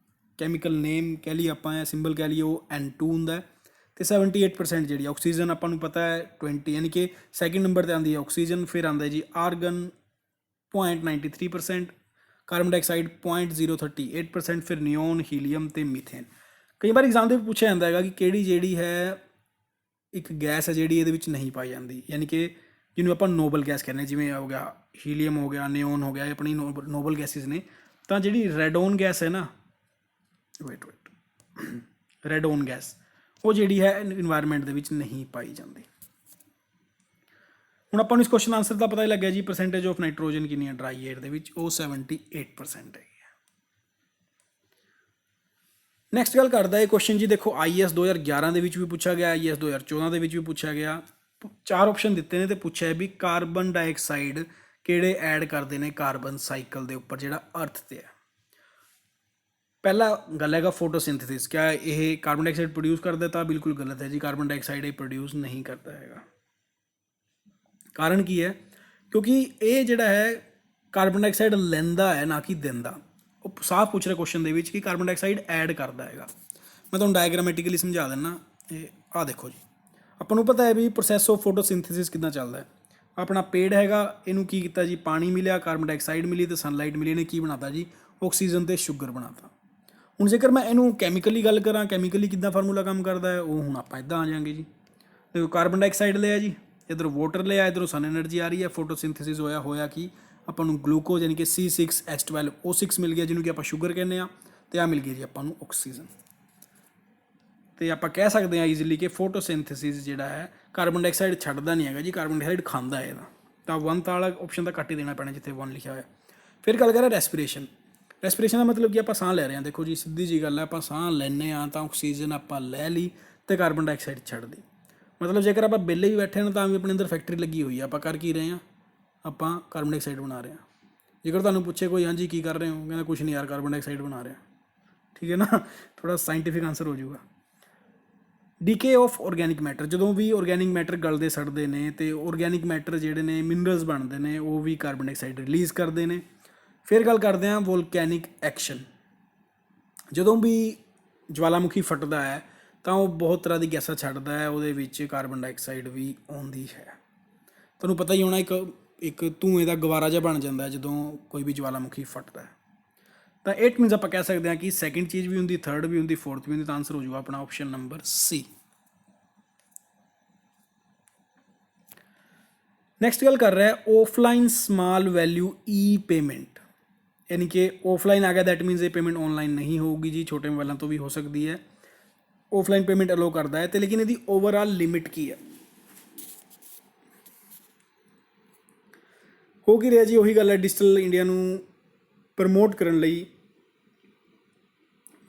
ਕੈਮੀਕਲ ਨੇਮ ਕਹਿ ਲਈਏ ਆਪਾਂ ਜਾਂ ਸਿੰਬਲ ਕਹਿ ਲਈਏ ਉਹ N2 ਹੁੰਦਾ। ਤੇ 78% ਜਿਹੜੀ ਆਕਸੀਜਨ ਆਪਾਂ ਨੂੰ ਪਤਾ ਹੈ 20, ਯਾਨੀ ਕਿ ਸੈਕਿੰਡ ਨੰਬਰ 'ਤੇ ਆਉਂਦੀ ਹੈ ਆਕਸੀਜਨ, ਫਿਰ ਆਉਂਦਾ ਜੀ ਆਰਗਨ 0.93%, ਕਾਰਬਨ ਡਾਈਆਕਸਾਈਡ 0.038%, ਫਿਰ ਨਿਓਨ, ਹੀਲੀਅਮ ਤੇ ਮੀਥੇਨ। ਕਈ ਵਾਰ ਐਗਜ਼ਾਮ ਦੇ ਵਿੱਚ ਪੁੱਛਿਆ ਜਾਂਦਾ ਹੈਗਾ ਕਿ ਕਿਹੜੀ ਜਿਹੜੀ ਹੈ ਇੱਕ ਗੈਸ ਹੈ ਜਿਹੜੀ ਇਹਦੇ ਵਿੱਚ ਨਹੀਂ ਪਾਈ ਜਾਂਦੀ, ਯਾਨੀ ਕਿ ਜਿਹਨੂੰ ਆਪਾਂ ਨੋਬਲ ਗੈਸ ਕਹਿੰਦੇ, ਜਿਵੇਂ ਹੋ ਗਿਆ ਹੀਲੀਅਮ ਹੋ ਗਿਆ, ਨਿਓਨ ਹੋ ਗਿਆ, ਇਹ ਆਪਣੀ ਨੋਬਲ ਗੈਸਿਸ ਨੇ। ਤਾਂ ਜਿਹੜੀ ਰੈਡੋਨ ਗੈਸ ਹੈ ਨਾ, ਰੈਡੋਨ ਗੈਸ, ਉਹ ਜਿਹੜੀ ਹੈ ਇਨਵਾਇਰਮੈਂਟ ਦੇ ਵਿੱਚ ਨਹੀਂ ਪਾਈ ਜਾਂਦੀ। ਹੁਣ ਆਪਾਂ ਨੂੰ ਇਸ ਕੁਐਸਚਨ ਆਨਸਰ ਦਾ ਪਤਾ ਹੀ ਲੱਗਿਆ ਜੀ, ਪਰਸੈਂਟੇਜ ਆਫ ਨਾਈਟ੍ਰੋਜਨ ਕਿੰਨੀ ਹੈ ਡਰਾਈ ਏਅਰ ਦੇ ਵਿੱਚ, ਉਹ 78% ਹੈਗੀ ਹੈ। ਨੈਕਸਟ ਗੱਲ ਕਰਦਾ ਇਹ ਕੁਐਸਚਨ ਜੀ, ਦੇਖੋ IAS 2011 ਦੇ ਵਿੱਚ ਵੀ ਪੁੱਛਿਆ ਗਿਆ, IAS 2014 ਦੇ ਵਿੱਚ ਵੀ ਪੁੱਛਿਆ ਗਿਆ। 4 ਆਪਸ਼ਨ ਦਿੱਤੇ ਨੇ ਤੇ ਪੁੱਛਿਆ ਵੀ ਕਾਰਬਨ ਡਾਈਆਕਸਾਈਡ ਕਿਹੜੇ ਐਡ ਕਰਦੇ ਨੇ ਕਾਰਬਨ ਸਾਈਕਲ ਦੇ ਉੱਪਰ ਜਿਹੜਾ ਅਰਥ ਤੇ ਹੈ। ਪਹਿਲਾ ਗੱਲ ਹੈਗਾ ਫੋਟੋਸਿੰਥੇਸਿਸ, ਕਿਆ ਇਹ ਕਾਰਬਨ ਡਾਈਆਕਸਾਈਡ ਪ੍ਰੋਡਿਊਸ ਕਰਦਾ, ਤਾਂ ਬਿਲਕੁਲ ਗਲਤ ਹੈ ਜੀ, ਕਾਰਬਨ ਡਾਈਆਕਸਾਈਡ ਇਹ ਪ੍ਰੋਡਿਊਸ ਨਹੀਂ ਕਰਦਾ ਹੈਗਾ। ਕਾਰਨ ਕੀ ਹੈ, ਕਿਉਂਕਿ ਇਹ ਜਿਹੜਾ ਹੈ ਕਾਰਬਨ ਡਾਈਆਕਸਾਈਡ ਲੈਂਦਾ ਹੈ ਨਾ ਕਿ ਦਿੰਦਾ। ਉਹ ਸਾਫ਼ ਪੁੱਛ ਰਿਹਾ ਕੁਐਸਚਨ ਦੇ ਵਿੱਚ ਕਿ ਕਾਰਬਨ ਡਾਈਆਕਸਾਈਡ ਐਡ ਕਰਦਾ ਹੈਗਾ। ਮੈਂ ਤੁਹਾਨੂੰ ਡਾਇਗਰਾਮੈਟਿਕਲੀ ਸਮਝਾ ਦਿੰਦਾ। ਇਹ ਆਹ ਦੇਖੋ ਜੀ, ਆਪਾਂ ਨੂੰ ਪਤਾ ਹੈ ਵੀ ਪ੍ਰੋਸੈਸ ਆਫ ਫੋਟੋਸਿੰਥੇਸਿਸ ਕਿੱਦਾਂ ਚੱਲਦਾ ਹੈ। ਆਪਣਾ ਪੇੜ ਹੈਗਾ, ਇਹਨੂੰ ਕੀ ਕੀਤਾ ਜੀ, ਪਾਣੀ ਮਿਲਿਆ, ਕਾਰਬਨ ਡਾਈਆਕਸਾਈਡ ਮਿਲੀ ਤੇ ਸਨਲਾਈਟ ਮਿਲੀ, ਇਹਨੇ ਕੀ ਬਣਾਤਾ ਜੀ, ਆਕਸੀਜਨ ਤੇ ਸ਼ੂਗਰ ਬਣਾਤਾ। ਹੁਣ ਜੇਕਰ ਮੈਂ ਇਹਨੂੰ ਕੈਮੀਕਲੀ ਗੱਲ ਕਰਾਂ, ਕੈਮੀਕਲੀ ਕਿੱਦਾਂ ਫਾਰਮੂਲਾ ਕੰਮ ਕਰਦਾ ਹੈ, ਉਹ ਹੁਣ ਆਪਾਂ ਇੱਦਾਂ ਆ ਜਾਵਾਂਗੇ ਜੀ। ਦੇਖੋ ਕਾਰਬਨ ਡਾਈਆਕਸਾਈਡ ਲਿਆ ਜੀ, ਇੱਧਰੋਂ ਵਾਟਰ ਲਿਆ, ਇੱਧਰੋਂ ਸਨ ਐਨਰਜੀ ਆ ਰਹੀ ਹੈ, ਫੋਟੋਸਿੰਥੇਸਿਸ ਹੋਇਆ ਕਿ ਆਪਾਂ ਨੂੰ ਗਲੂਕੋਜ਼ ਯਾਨੀ ਕਿ C6H12O6 ਮਿਲ ਗਿਆ, ਜਿਹਨੂੰ ਕਿ ਆਪਾਂ ਸ਼ੂਗਰ ਕਹਿੰਦੇ ਹਾਂ, ਤੇ ਆ ਮਿਲ ਗਈ ਜੀ ਆਪਾਂ ਨੂੰ ਆਕਸੀਜਨ। ਤੇ ਆਪਾਂ ਕਹਿ ਸਕਦੇ ਹਾਂ ਈਜ਼ੀਲੀ ਕਿ ਫੋਟੋਸਿੰਥੇਸਿਸ ਜਿਹੜਾ ਹੈ ਕਾਰਬਨ ਡਾਈਆਕਸਾਈਡ ਛੱਡਦਾ ਨਹੀਂ ਹੈਗਾ ਜੀ, ਕਾਰਬਨ ਡਾਈਆਕਸਾਈਡ ਖਾਂਦਾ ਹੈ ਇਹਦਾ। ਤਾਂ 1 ਵਾਲਾ ਆਪਸ਼ਨ ਤਾਂ ਕੱਟ ਹੀ ਦੇਣਾ ਪੈਣਾ ਜਿੱਥੇ 1 ਲਿਖਿਆ ਹੋਇਆ। ਫਿਰ ਗੱਲ ਕਰਾਂ ਰੈਸਪੀਰੇਸ਼ਨ। ਰੈਸਪੀਰੇਸ਼ਨ ਦਾ ਮਤਲਬ ਕਿ ਆਪਾਂ ਸਾਹ ਲੈ ਰਹੇ ਹਾਂ। ਦੇਖੋ ਜੀ ਸਿੱਧੀ ਜੀ ਗੱਲ ਹੈ, ਆਪਾਂ ਸਾਹ ਲੈਂਦੇ ਹਾਂ ਤਾਂ ਆਕਸੀਜਨ ਆਪਾਂ ਲੈ ਲਈ ਤੇ ਕਾਰਬਨ ਡਾਈਆਕਸਾਈਡ ਛੱਡ ਦੀ। ਮਤਲਬ ਜੇਕਰ ਆਪਾਂ ਵਿਹਲੇ ਵੀ ਬੈਠੇ ਹਾਂ ਤਾਂ ਵੀ ਆਪਣੇ ਅੰਦਰ ਫੈਕਟਰੀ ਲੱਗੀ ਹੋਈ ਹੈ, ਆਪਾਂ ਕਰ ਕੀ ਰਹੇ ਹਾਂ, ਆਪਾਂ ਕਾਰਬਨ ਡਾਈਆਕਸਾਈਡ ਬਣਾ ਰਹੇ ਹਾਂ। ਜੇਕਰ ਤੁਹਾਨੂੰ ਪੁੱਛੇ ਕੋਈ ਹਾਂਜੀ ਕੀ ਕਰ ਰਹੇ ਹੋ, ਕਹਿੰਦਾ ਕੁਛ ਨਹੀਂ ਯਾਰ ਕਾਰਬਨ ਡਾਈਆਕਸਾਈਡ ਬਣਾ ਰਿਹਾ। ਠੀਕ ਹੈ ਨਾ, ਥੋੜ੍ਹਾ ਸਾਇੰਟੀਫਿਕ ਆਂਸਰ ਹੋ ਜਾਊਗਾ। ਡੀਕੇ ਆਫ ਔਰਗੈਨਿਕ ਮੈਟਰ, ਜਦੋਂ ਵੀ ਔਰਗੈਨਿਕ ਮੈਟਰ ਗਲਦੇ ਸੜਦੇ ਨੇ ਤੇ ਔਰਗੈਨਿਕ ਮੈਟਰ ਜਿਹੜੇ ਨੇ ਮਿਨਰਲਸ ਬਣਦੇ ਨੇ, ਉਹ ਵੀ ਕਾਰਬਨ ਡਾਈਆਕਸਾਈਡ ਰਿਲੀਜ਼ ਕਰਦੇ ਨੇ। ਫਿਰ ਗੱਲ ਕਰਦੇ ਹਾਂ ਵੋਲਕੈਨਿਕ ਐਕਸ਼ਨ। ਜਦੋਂ ਵੀ ਜਵਾਲਾਮੁਖੀ ਫਟਦਾ ਹੈ ਤਾਂ ਉਹ ਬਹੁਤ ਤਰ੍ਹਾਂ ਦੀ ਗੈਸਾਂ ਛੱਡਦਾ ਹੈ, ਉਹਦੇ ਵਿੱਚ ਕਾਰਬਨ ਡਾਈਆਕਸਾਈਡ ਵੀ ਆਉਂਦੀ ਹੈ। ਤੁਹਾਨੂੰ ਪਤਾ ਹੀ ਹੋਣਾ, ਇੱਕ ਧੂਏ ਦਾ ਗਵਾਰਾ ਜਿਹਾ ਬਣ ਜਾਂਦਾ ਜਦੋਂ ਕੋਈ ਵੀ ਜਵਾਲਾਮੁਖੀ ਫਟਦਾ ਹੈ। ਤਾਂ ਇਟ ਮੀਨਸ ਆਪਾਂ ਕਹਿ ਸਕਦੇ ਹਾਂ ਕਿ ਸੈਕਿੰਡ ਚੀਜ਼ ਵੀ ਹੁੰਦੀ, ਥਰਡ ਵੀ ਹੁੰਦੀ, ਫੋਰਥ ਵੀ ਹੁੰਦੀ। ਤਾਂ ਆਂਸਰ ਹੋ ਜਾਊਗਾ ਆਪਣਾ ਆਪਸ਼ਨ ਨੰਬਰ ਸੀ। ਨੈਕਸਟ ਗੱਲ ਕਰ ਰਿਹਾ ਆਫਲਾਈਨ ਸਮਾਲ ਵੈਲਿਊ ਈ ਪੇਮੈਂਟ, ਯਾਨੀ ਕਿ ਆਫਲਾਈਨ ਆ ਗਿਆ, ਦੈਟ ਮੀਨਸ ਇਹ ਪੇਮੈਂਟ ਆਨਲਾਈਨ ਨਹੀਂ ਹੋਊਗੀ ਜੀ, ਛੋਟੇ ਮੋਬਾਈਲਾਂ ਤੋਂ ਵੀ ਹੋ ਸਕਦੀ ਹੈ। ਆਫਲਾਈਨ ਪੇਮੈਂਟ ਅਲੋ ਕਰਦਾ ਹੈ ਤੇ ਲੇਕਿਨ ਇਹਦੀ ਓਵਰਆਲ ਲਿਮਿਟ ਕੀ ਹੈ? ਹੋ ਕੀ ਰਿਹਾ ਜੀ, ਉਹੀ ਗੱਲ ਹੈ, ਡਿਜੀਟਲ ਇੰਡੀਆ ਨੂੰ ਪ੍ਰਮੋਟ ਕਰਨ ਲਈ,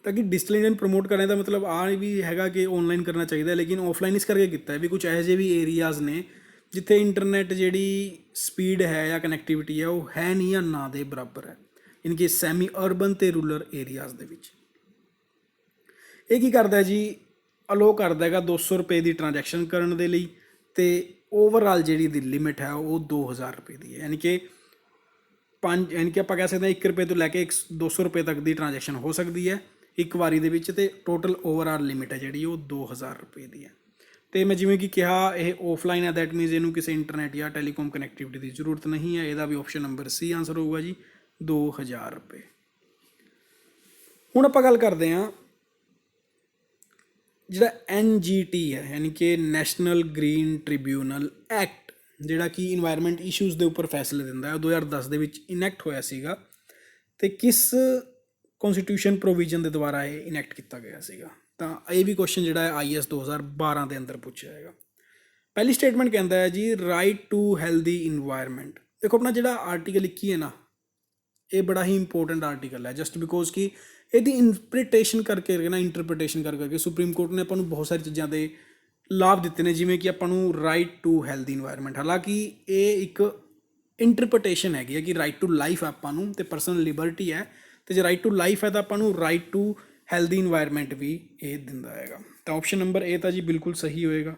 ਤਾਂ ਕਿ ਡਿਜੀਟਲ ਇੰਡੀਆ ਨੂੰ ਪ੍ਰਮੋਟ ਕਰਨ ਦਾ ਮਤਲਬ ਆ ਵੀ ਹੈਗਾ ਕਿ ਆਨਲਾਈਨ ਕਰਨਾ ਚਾਹੀਦਾ, ਲੇਕਿਨ ਆਫਲਾਈਨ ਇਸ ਕਰਕੇ ਕੀਤਾ ਹੈ ਵੀ ਕੁਝ ਇਹੋ ਜਿਹੇ ਵੀ ਏਰੀਆਜ਼ ਨੇ ਜਿੱਥੇ ਇੰਟਰਨੈਟ ਜਿਹੜੀ ਸਪੀਡ ਹੈ ਜਾਂ ਕਨੈਕਟੀਵਿਟੀ ਹੈ ਉਹ ਹੈ ਨਹੀਂ ਜਾਂ ਨਾ ਦੇ ਬਰਾਬਰ ਹੈ, ਯਾਨੀ ਕਿ ਸੈਮੀ ਅਰਬਨ ਅਤੇ ਰੂਰਲ ਏਰੀਆਜ਼ ਦੇ ਵਿੱਚ। ਇਹ ਕੀ ਕਰਦਾ ਜੀ, ਅਲੋ ਕਰਦਾ ਹੈਗਾ 200 ਰੁਪਏ ਦੀ ਟ੍ਰਾਂਜੈਕਸ਼ਨ ਕਰਨ ਦੇ ਲਈ, ਅਤੇ ਓਵਰਆਲ ਜਿਹੜੀ ਦੀ ਲਿਮਿਟ ਹੈ ਉਹ 2000 ਰੁਪਏ ਦੀ ਹੈ, ਯਾਨੀ ਕਿ ਆਪਾਂ ਕਹਿ ਸਕਦੇ ਹਾਂ 1 ਰੁਪਏ ਤੋਂ ਲੈ ਕੇ 200 ਰੁਪਏ ਤੱਕ ਦੀ ਟ੍ਰਾਂਜੈਕਸ਼ਨ ਹੋ ਸਕਦੀ ਹੈ ਇੱਕ ਵਾਰੀ ਦੇ ਵਿੱਚ, ਅਤੇ ਟੋਟਲ ਓਵਰਆਲ ਲਿਮਿਟ ਹੈ ਜਿਹੜੀ ਉਹ 2000 ਰੁਪਏ ਦੀ ਹੈ। ਅਤੇ ਮੈਂ ਜਿਵੇਂ ਕਿ ਕਿਹਾ ਇਹ ਆਫਲਾਈਨ ਹੈ, ਦੈਟ ਮੀਨਸ ਇਹਨੂੰ ਕਿਸੇ ਇੰਟਰਨੈਟ ਜਾਂ ਟੈਲੀਕਾਮ ਕਨੈਕਟੀਵਿਟੀ ਦੀ ਜ਼ਰੂਰਤ ਨਹੀਂ ਹੈ। ਇਹਦਾ ਵੀ ਆਪਸ਼ਨ ਨੰਬਰ ਸੀ ਆਂਸਰ ਹੋਊਗਾ ਜੀ, 2000 ਰੁਪਏ। ਹੁਣ ਆਪਾਂ ਗੱਲ ਕਰਦੇ ਹਾਂ ਜਿਹੜਾ NGT ਹੈ, ਯਾਨੀ ਕਿ ਨੈਸ਼ਨਲ ਗ੍ਰੀਨ ਟ੍ਰਿਬਿਊਨਲ ਐਕਟ, ਜਿਹੜਾ ਕਿ ਇਨਵਾਇਰਮੈਂਟ ਇਸ਼ੂਜ਼ ਦੇ ਉੱਪਰ ਫੈਸਲੇ ਦਿੰਦਾ ਹੈ, ਉਹ 2010 ਦੇ ਵਿੱਚ ਇਨੈਕਟ ਹੋਇਆ ਸੀਗਾ। ਅਤੇ ਕਿਸ ਕੌਨਸਟੀਟਿਊਸ਼ਨ ਪ੍ਰੋਵੀਜ਼ਨ ਦੇ ਦੁਆਰਾ ਇਹ ਇਨੈਕਟ ਕੀਤਾ ਗਿਆ ਸੀਗਾ? ਤਾਂ ਇਹ ਵੀ ਕੁਐਸਚਨ ਜਿਹੜਾ ਹੈ IAS 2012 ਦੇ ਅੰਦਰ ਪੁੱਛਿਆ ਜਾਏਗਾ। ਪਹਿਲੀ ਸਟੇਟਮੈਂਟ ਕਹਿੰਦਾ ਹੈ ਜੀ ਰਾਈਟ ਟੂ ਹੈਲਦੀ ਇਨਵਾਇਰਮੈਂਟ। ਦੇਖੋ ਆਪਣਾ ਜਿਹੜਾ ਆਰਟੀਕਲ 21 ਹੈ ਨਾ, ਇਹ ਬੜਾ ਹੀ ਇੰਪੋਰਟੈਂਟ ਆਰਟੀਕਲ ਹੈ, ਜਸਟ ਬਿਕੋਜ਼ ਕਿ ਇਹਦੀ ਇੰਟਰਪ੍ਰੀਟੇਸ਼ਨ ਕਰਕੇ ਸੁਪਰੀਮ ਕੋਰਟ ਨੇ ਆਪਾਂ ਨੂੰ ਬਹੁਤ ਸਾਰੀ ਚੀਜ਼ਾਂ ਦੇ ਲਾਭ ਦਿੱਤੇ ਨੇ, ਜਿਵੇਂ ਕਿ ਆਪਾਂ ਨੂੰ ਰਾਈਟ ਟੂ ਹੈਲਦੀ ਇਨਵਾਇਰਮੈਂਟ। ਹਾਲਾਂਕਿ ਇਹ ਇੱਕ ਇੰਟਰਪ੍ਰੀਟੇਸ਼ਨ ਹੈਗੀ ਹੈ ਕਿ ਰਾਈਟ ਟੂ ਲਾਈਫ ਆਪਾਂ ਨੂੰ, ਅਤੇ ਪਰਸਨਲ ਲਿਬਰਟੀ ਹੈ, ਅਤੇ ਜੇ ਰਾਈਟ ਟੂ ਲਾਈਫ ਹੈ ਤਾਂ ਆਪਾਂ ਨੂੰ ਰਾਈਟ ਟੂ ਹੈਲਦੀ ਇਨਵਾਇਰਮੈਂਟ ਵੀ ਇਹ ਦਿੰਦਾ ਹੈਗਾ। ਤਾਂ ਆਪਸ਼ਨ ਨੰਬਰ A ਤਾਂ ਜੀ ਬਿਲਕੁਲ ਸਹੀ ਹੋਏਗਾ।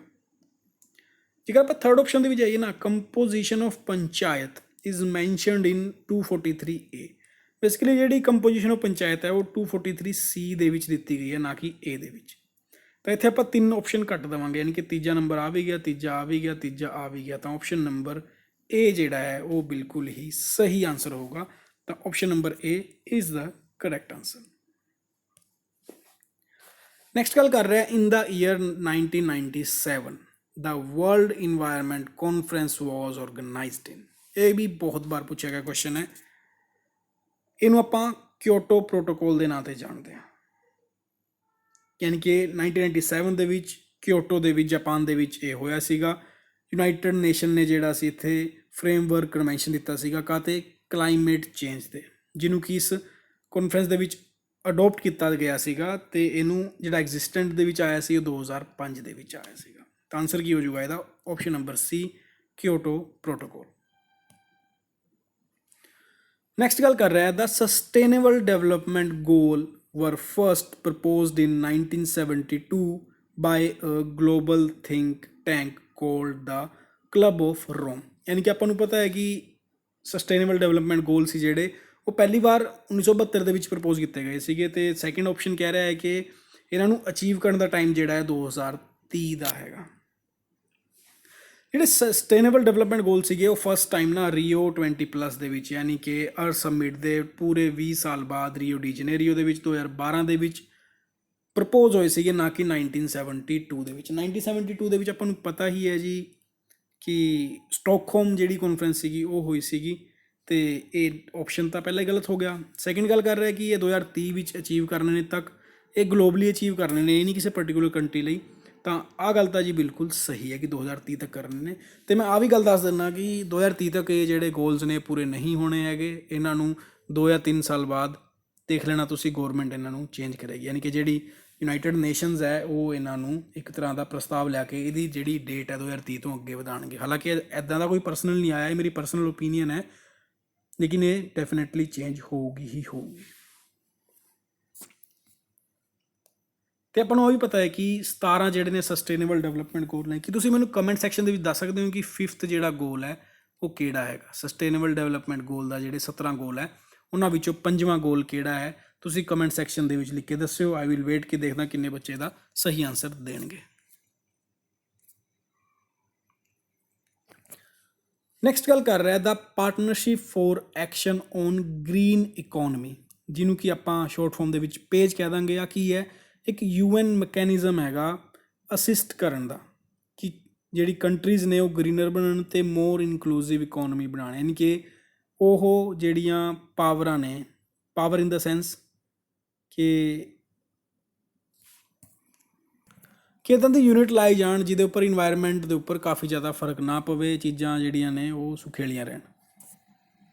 ਜੇਕਰ ਆਪਾਂ ਥਰਡ ਆਪਸ਼ਨ ਦੇ ਵਿੱਚ ਜਾਈਏ ਨਾ, composition of panchayat is mentioned in 243A। Basically ਜਿਹੜੀ ਕੰਪੋਜੀਸ਼ਨ ਆਫ ਪੰਚਾਇਤ ਹੈ ਉਹ 243C ਦੇ ਵਿੱਚ ਦਿੱਤੀ ਗਈ ਹੈ, ਨਾ ਕਿ A ਦੇ ਵਿੱਚ। ਤਾਂ ਇੱਥੇ ਆਪਾਂ 3 ਆਪਸ਼ਨ ਕੱਟ ਦੇਵਾਂਗੇ, ਯਾਨੀ ਕਿ ਤੀਜਾ ਨੰਬਰ ਆ ਵੀ ਗਿਆ, ਤੀਜਾ ਆ ਵੀ ਗਿਆ, ਤੀਜਾ ਆ ਵੀ ਗਿਆ। ਤਾਂ ਆਪਸ਼ਨ ਨੰਬਰ A ਜਿਹੜਾ ਹੈ ਉਹ ਬਿਲਕੁਲ ਹੀ ਸਹੀ ਆਂਸਰ ਹੋਊਗਾ। ਤਾਂ option number A is the correct answer. Next ਗੱਲ ਕਰ ਰਿਹਾ ਇਨ ਦਾ ਈਅਰ 1997 ਦਾ ਵਰਲਡ ਇਨਵਾਇਰਮੈਂਟ ਕਾਨਫਰੰਸ ਵਾਜ਼ ਆਰਗੇਨਾਈਜ਼ਡ ਇਨ। ਇਹ ਵੀ ਬਹੁਤ ਵਾਰ ਪੁੱਛਿਆ ਗਿਆ ਕੁਐਸਚਨ ਹੈ। ਇਹਨੂੰ ਆਪਾਂ ਕਿਓਟੋ ਪ੍ਰੋਟੋਕੋਲ ਦੇ ਨਾਂ 'ਤੇ ਜਾਣਦੇ ਹਾਂ, ਯਾਨੀ ਕਿ 1997 ਦੇ ਵਿੱਚ ਕਿਓਟੋ ਦੇ ਵਿੱਚ ਜਾਪਾਨ ਦੇ ਵਿੱਚ ਇਹ ਹੋਇਆ ਸੀਗਾ। ਯੂਨਾਈਟਡ ਨੇਸ਼ਨ ਨੇ ਜਿਹੜਾ ਸੀ ਇੱਥੇ ਫਰੇਮਵਰਕ ਕਨਵੈਨਸ਼ਨ ਦਿੱਤਾ ਸੀਗਾ ਕਾਹਤੇ, ਕਲਾਈਮੇਟ ਚੇਂਜ 'ਤੇ, ਜਿਹਨੂੰ ਕਿ ਇਸ ਕਾਨਫਰੰਸ ਦੇ ਵਿੱਚ ਅਡੋਪਟ ਕੀਤਾ ਗਿਆ ਸੀਗਾ। ਅਤੇ ਇਹਨੂੰ ਜਿਹੜਾ ਐਗਜ਼ਿਸਟੈਂਟ ਦੇ ਵਿੱਚ ਆਇਆ ਸੀ ਉਹ 2005 ਦੇ ਵਿੱਚ ਆਇਆ ਸੀਗਾ। ਤਾਂ ਆਂਸਰ ਕੀ ਹੋ ਜਾਊਗਾ ਇਹਦਾ? Option number C, Kyoto protocol. Next ਗੱਲ ਕਰ ਰਿਹਾ the sustainable development goal were first proposed in 1972 by a global think tank called the Club of Rome। ਯਾਨੀ ਕਿ ਆਪਾਂ ਨੂੰ ਪਤਾ ਹੈ ਕਿ ਸਸਟੇਨੇਬਲ ਡਿਵੈਲਪਮੈਂਟ ਗੋਲ ਸੀ ਜਿਹੜੇ ਉਹ ਪਹਿਲੀ ਵਾਰ 1972 ਦੇ ਵਿੱਚ ਪ੍ਰਪੋਜ਼ ਕੀਤੇ ਗਏ ਸੀਗੇ। ਅਤੇ ਸੈਕਿੰਡ ਆਪਸ਼ਨ ਕਹਿ ਰਿਹਾ ਹੈ ਕਿ ਇਹਨਾਂ ਨੂੰ ਅਚੀਵ ਕਰਨ ਦਾ ਟਾਈਮ ਜਿਹੜਾ ਹੈ 2030 ਦਾ ਹੈਗਾ। ਜਿਹੜੇ ਸਸਟੇਨੇਬਲ ਡਿਵੈਲਪਮੈਂਟ ਗੋਲ ਸੀਗੇ ਉਹ ਫਸਟ ਟਾਈਮ ਨਾ ਰੀਓ 20+ ਦੇ ਵਿੱਚ, ਯਾਨੀ ਕਿ ਅਰਥ ਸਮਿਟ ਦੇ ਪੂਰੇ 20 ਸਾਲ ਬਾਅਦ ਰੀਓ ਡੀ ਜਨੇਰੀਓ ਦੇ ਵਿੱਚ 2012 ਦੇ ਵਿੱਚ ਪ੍ਰਪੋਜ਼ ਹੋਏ ਸੀਗੇ, ਨਾ ਕਿ 1972 ਦੇ ਵਿੱਚ। 1972 ਦੇ ਵਿੱਚ ਆਪਾਂ ਨੂੰ ਪਤਾ ਹੀ ਹੈ ਜੀ ਕਿ ਸਟਾਕਹੋਮ ਜਿਹੜੀ ਕਾਨਫਰੰਸ ਸੀਗੀ ਉਹ ਹੋਈ ਸੀਗੀ, ਅਤੇ ਇਹ ਆਪਸ਼ਨ ਤਾਂ ਪਹਿਲਾਂ ਹੀ ਗਲਤ ਹੋ ਗਿਆ। ਸੈਕਿੰਡ ਗੱਲ ਕਰ ਰਿਹਾ ਕਿ ਇਹ 2030 ਵਿੱਚ ਅਚੀਵ ਕਰਨੇ ਨੇ, ਤੱਕ ਇਹ ਗਲੋਬਲੀ ਅਚੀਵ ਕਰਨੇ ਨੇ, ਇਹ ਨਹੀਂ ਕਿਸੇ ਪਰਟੀਕੂਲਰ ਕੰਟਰੀ ਲਈ। ਤਾਂ ਆਹ ਗੱਲ ਤਾਂ ਜੀ ਬਿਲਕੁਲ ਸਹੀ ਹੈ ਕਿ 2030 ਤੱਕ ਕਰਨੇ ਨੇ। ਅਤੇ ਮੈਂ ਆਹ ਵੀ ਗੱਲ ਦੱਸ ਦਿੰਦਾ ਕਿ 2030 ਤੱਕ ਇਹ ਜਿਹੜੇ ਗੋਲਸ ਨੇ ਪੂਰੇ ਨਹੀਂ ਹੋਣੇ ਹੈਗੇ। ਇਹਨਾਂ ਨੂੰ 2 ਜਾਂ 3 ਸਾਲ ਬਾਅਦ ਦੇਖ ਲੈਣਾ ਤੁਸੀਂ, ਗੌਰਮੈਂਟ ਇਹਨਾਂ ਨੂੰ ਚੇਂਜ ਕਰੇਗੀ, ਯਾਨੀ ਕਿ ਜਿਹੜੀ ਯੂਨਾਈਟਿਡ ਨੇਸ਼ਨਸ ਹੈ ਉਹ ਇਹਨਾਂ ਨੂੰ ਇੱਕ ਤਰ੍ਹਾਂ ਦਾ ਪ੍ਰਸਤਾਵ ਲਿਆ ਕੇ ਇਹਦੀ ਜਿਹੜੀ ਡੇਟ ਹੈ 2030 ਤੋਂ ਅੱਗੇ ਵਧਾਉਣਗੇ। ਹਾਲਾਂਕਿ ਇੱਦਾਂ ਦਾ ਕੋਈ ਪਰਸਨਲ ਨਹੀਂ ਆਇਆ, ਇਹ ਮੇਰੀ ਪਰਸਨਲ ਓਪੀਨੀਅਨ ਹੈ, ਲੇਕਿਨ ਇਹ ਡੈਫੀਨੇਟਲੀ ਚੇਂਜ ਹੋਊਗੀ ਹੀ ਹੋਊਗੀ। ਅਤੇ ਆਪਾਂ ਨੂੰ ਉਹ ਵੀ ਪਤਾ ਹੈ ਕਿ 17 ਜਿਹੜੇ ਨੇ ਸਸਟੇਨੇਬਲ ਡਿਵੈਲਪਮੈਂਟ ਗੋਲ ਨੇ। ਕਿ ਤੁਸੀਂ ਮੈਨੂੰ ਕਮੈਂਟ ਸੈਕਸ਼ਨ ਦੇ ਵਿੱਚ ਦੱਸ ਸਕਦੇ ਹੋ ਕਿ 5th ਜਿਹੜਾ ਗੋਲ ਹੈ ਉਹ ਕਿਹੜਾ ਹੈਗਾ? ਸਸਟੇਨੇਬਲ ਡਿਵੈਲਪਮੈਂਟ ਗੋਲ ਦਾ ਜਿਹੜੇ 17 ਗੋਲ ਹੈ ਉਹਨਾਂ ਵਿੱਚੋਂ 5ਵਾਂ ਗੋਲ ਕਿਹੜਾ ਹੈ? ਤੁਸੀਂ ਕਮੈਂਟ ਸੈਕਸ਼ਨ ਦੇ ਵਿੱਚ ਲਿਖ ਕੇ ਦੱਸਿਓ। ਆਈ ਵਿਲ ਵੇਟ ਕਿ ਦੇਖਦਾ ਕਿੰਨੇ ਬੱਚੇ ਦਾ ਸਹੀ ਆਨਸਰ ਦੇਣਗੇ। ਨੈਕਸਟ ਗੱਲ ਕਰ ਰਿਹਾ the partnership for action on green economy, ਜਿਹਨੂੰ ਕਿ ਆਪਾਂ ਸ਼ੋਰਟ ਫਾਰਮ ਦੇ ਵਿੱਚ ਪੇਜ ਕਹਿ ਦਾਂਗੇ। ਆ ਕੀ ਹੈ? ਇੱਕ UN ਮੈਕੈਨਿਜ਼ਮ ਹੈਗਾ ਅਸਿਸਟ ਕਰਨ ਦਾ, ਕਿ ਜਿਹੜੀ ਕੰਟਰੀਜ਼ ਨੇ ਉਹ ਗ੍ਰੀਨਰ ਬਣਨ ਅਤੇ ਮੋਰ ਇਨਕਲੂਸਿਵ ਇਕੋਨਮੀ ਬਣਾਉਣ। ਯਾਨੀ ਕਿ ਉਹ ਜਿਹੜੀਆਂ ਪਾਵਰਾਂ ਨੇ, ਪਾਵਰ ਇਨ ਦਾ ਸੈਂਸ ਕਿ ਇੱਦਾਂ ਦੀ ਯੂਨਿਟ ਲਾਏ ਜਾਣ ਜਿਹਦੇ ਉੱਪਰ ਇਨਵਾਇਰਮੈਂਟ ਦੇ ਉੱਪਰ ਕਾਫੀ ਜ਼ਿਆਦਾ ਫਰਕ ਨਾ ਪਵੇ, ਚੀਜ਼ਾਂ ਜਿਹੜੀਆਂ ਨੇ ਉਹ ਸੁਖੇਲੀਆਂ ਰਹਿਣ।